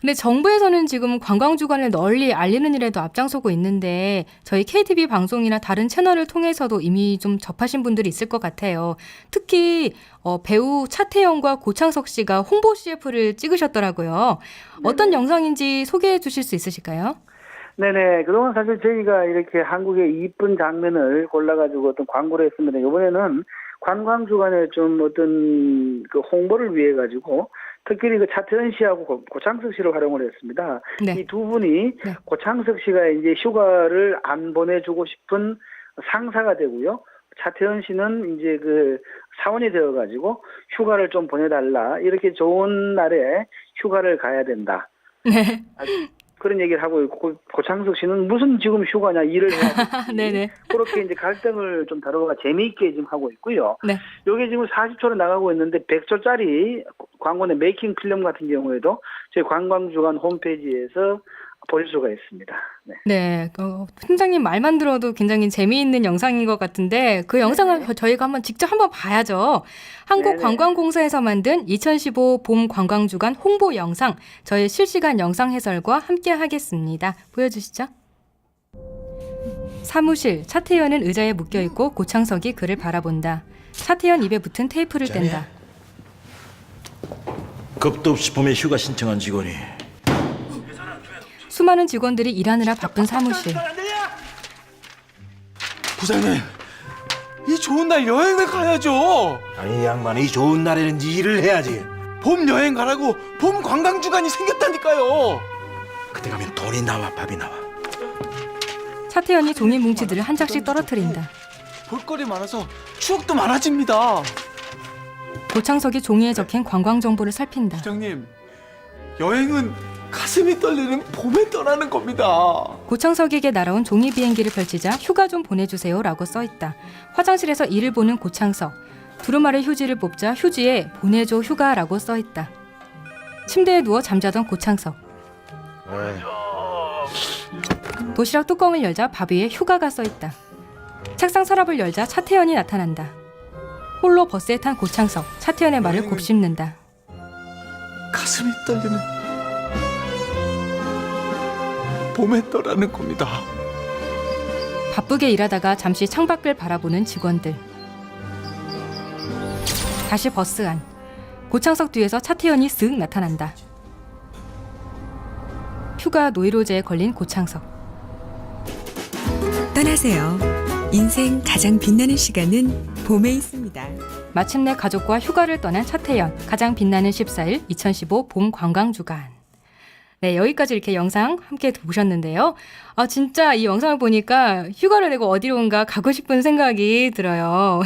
S2: 근데 정부에서는 지금 관광주간을 널리 알리는 일에도 앞장서고 있는데 저희 KTV 방송이나 다른 채널을 통해서도 이미 좀 접하신 분들이 있을 것 같아요. 특히 배우 차태현과 고창석 씨가 홍보 CF를 찍으셨더라고요. 어떤 영상인지 소개해 주실 수 있으실까요?
S12: 네네. 그동안 사실 저희가 이렇게 한국의 이쁜 장면을 골라가지고 어떤 광고를 했습니다. 이번에는 관광주간에 좀 어떤 그 홍보를 위해 가지고 특별히 그 차태현 씨하고 고창석 씨를 활용을 했습니다.
S2: 네.
S12: 이 두 분이 고창석 씨가 이제 휴가를 안 보내주고 싶은 상사가 되고요. 차태현 씨는 이제 그 사원이 되어가지고 휴가를 좀 보내달라. 이렇게 좋은 날에 휴가를 가야 된다.
S2: 네.
S12: 그런 얘기를 하고 있고, 고창석 씨는 무슨 지금 휴가냐, 일을 해야 돼.
S2: 네네.
S12: 그렇게 이제 갈등을 좀 다루가 재미있게 지금 하고 있고요.
S2: 네.
S12: 요게 지금 40초로 나가고 있는데 100초짜리 광고의 메이킹 필름 같은 경우에도 저희 관광주간 홈페이지에서 보실 수가 있습니다. 네.
S2: 네. 팀장님 말만 들어도 굉장히 재미있는 영상인 것 같은데 그 영상을 저희가 직접 한번 봐야죠. 한국관광공사에서 만든 2015 봄 관광주간 홍보 영상 저희 실시간 영상 해설과 함께 하겠습니다. 보여주시죠. 사무실, 차태현은 의자에 묶여있고 고창석이 그를 바라본다. 차태현 입에 붙은 테이프를 뗀다.
S13: 겁도 없이 봄에 휴가 신청한 직원이
S2: 수많은 직원들이 일하느라 바쁜 사무실.
S14: 부장님, 이 좋은 날 여행을 가야죠.
S13: 아니, 이 양반이 이 좋은 날에는 일을 해야지.
S14: 봄 여행 가라고 봄 관광주간이 생겼다니까요.
S13: 그때 가면 돈이 나와, 밥이 나와.
S2: 차태현이 종이 뭉치들을 한 장씩 떨어뜨린다.
S14: 볼거리 많아서 추억도 많아집니다.
S2: 고창석이 종이에 적힌 관광 정보를 살핀다.
S14: 부장님, 여행은 가슴이 떨리는 봄에 떠나는 겁니다.
S2: 고창석에게 날아온 종이 비행기를 펼치자 휴가 좀 보내주세요라고 써있다. 화장실에서 일을 보는 고창석. 두루마리 휴지를 뽑자 휴지에 보내줘 휴가라고 써있다. 침대에 누워 잠자던 고창석. 도시락 뚜껑을 열자 밥 위에 휴가가 써있다. 책상 서랍을 열자 차태현이 나타난다. 홀로 버스에 탄 고창석. 차태현의 말을 곱씹는다.
S14: 가슴이 떨리는 봄에 떠나는 겁니다.
S2: 바쁘게 일하다가 잠시 창밖을 바라보는 직원들. 다시 버스 안. 고창석 뒤에서 차태현이 쓱 나타난다. 휴가 노이로제에 걸린 고창석.
S15: 떠나세요. 인생 가장 빛나는 시간은 봄에 있습니다.
S2: 마침내 가족과 휴가를 떠난 차태현. 가장 빛나는 14일 2015 봄 관광주간. 네, 여기까지 이렇게 영상 함께 보셨는데요. 아, 진짜 이 영상을 보니까 휴가를 내고 어디론가 가고 싶은 생각이 들어요.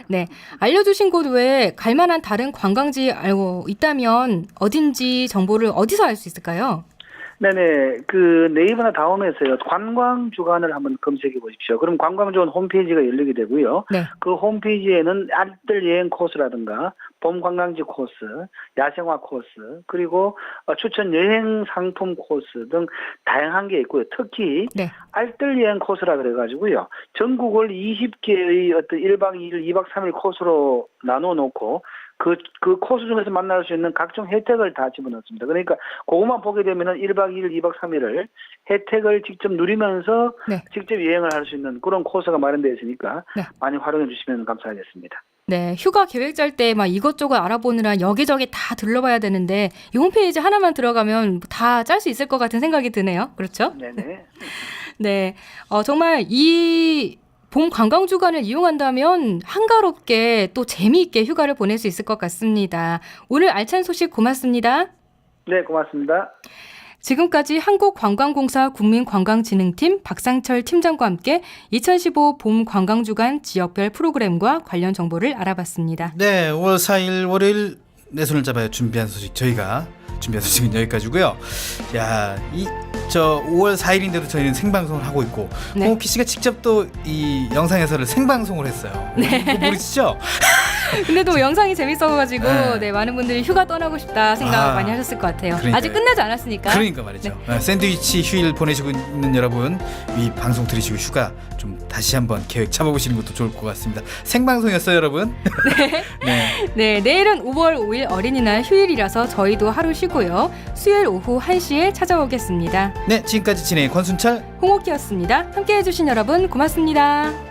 S2: 네, 알려주신 곳 외에 갈만한 다른 관광지 알고 있다면 어딘지 정보를 어디서 알 수 있을까요?
S12: 네네, 그 네이버나 다음에서요 관광 주간을 한번 검색해 보십시오. 그럼 관광주간 홈페이지가 열리게 되고요.
S2: 네.
S12: 그 홈페이지에는 알뜰 여행 코스라든가 봄 관광지 코스, 야생화 코스, 그리고 추천 여행 상품 코스 등 다양한 게 있고요. 특히
S2: 네.
S12: 알뜰 여행 코스라 그래가지고요. 전국을 20개의 어떤 1박 2일, 2박 3일 코스로 나눠 놓고 그 코스 중에서 만날 수 있는 각종 혜택을 다 집어넣습니다. 그러니까 그것만 보게 되면은 1박 2일, 2박 3일을 혜택을 직접 누리면서
S2: 네.
S12: 직접 여행을 할 수 있는 그런 코스가 마련되어 있으니까
S2: 네.
S12: 많이 활용해 주시면 감사하겠습니다.
S2: 네, 휴가 계획 짤 때 막 이것저것 알아보느라 여기저기 다 둘러봐야 되는데 이 홈페이지 하나만 들어가면 다 짤 수 있을 것 같은 생각이 드네요. 그렇죠?
S12: 네네.
S2: 네, 정말 이 봄 관광주간을 이용한다면 한가롭게 또 재미있게 휴가를 보낼 수 있을 것 같습니다. 오늘 알찬 소식 고맙습니다.
S12: 네, 고맙습니다.
S2: 지금까지 한국관광공사 국민관광진흥팀 박상철 팀장과 함께 2015 봄 관광주간 지역별 프로그램과 관련 정보를 알아봤습니다.
S1: 네, 5월 4일 월요일 내 손을 잡아요 준비한 소식 저희가 준비한 소식은 여기까지고요. 야, 5월 4일인데도 저희는 생방송을 하고 있고
S2: 네.
S1: 홍옥희 씨가 직접 또 이 영상 해설을 생방송을 했어요.
S2: 네.
S1: 이거 모르시죠?
S2: 근데 또 영상이 재밌어가지고
S1: 네.
S2: 네, 많은 분들이 휴가 떠나고 싶다 생각
S1: 아,
S2: 많이 하셨을 것 같아요.
S1: 그러니까요.
S2: 아직 끝나지 않았으니까.
S1: 그러니까 말이죠.
S2: 네.
S1: 샌드위치 휴일 보내시고 있는 여러분, 이 방송 들으시고 휴가 좀 다시 한번 계획 잡아보시는 것도 좋을 것 같습니다. 생방송이었어요, 여러분.
S2: 네.
S1: 네.
S2: 네, 내일은 5월 5일 어린이날 휴일이라서 저희도 하루 쉬고요. 수요일 오후 1시에 찾아오겠습니다.
S1: 네, 지금까지 진행의 권순철,
S2: 홍옥희였습니다. 함께해 주신 여러분 고맙습니다.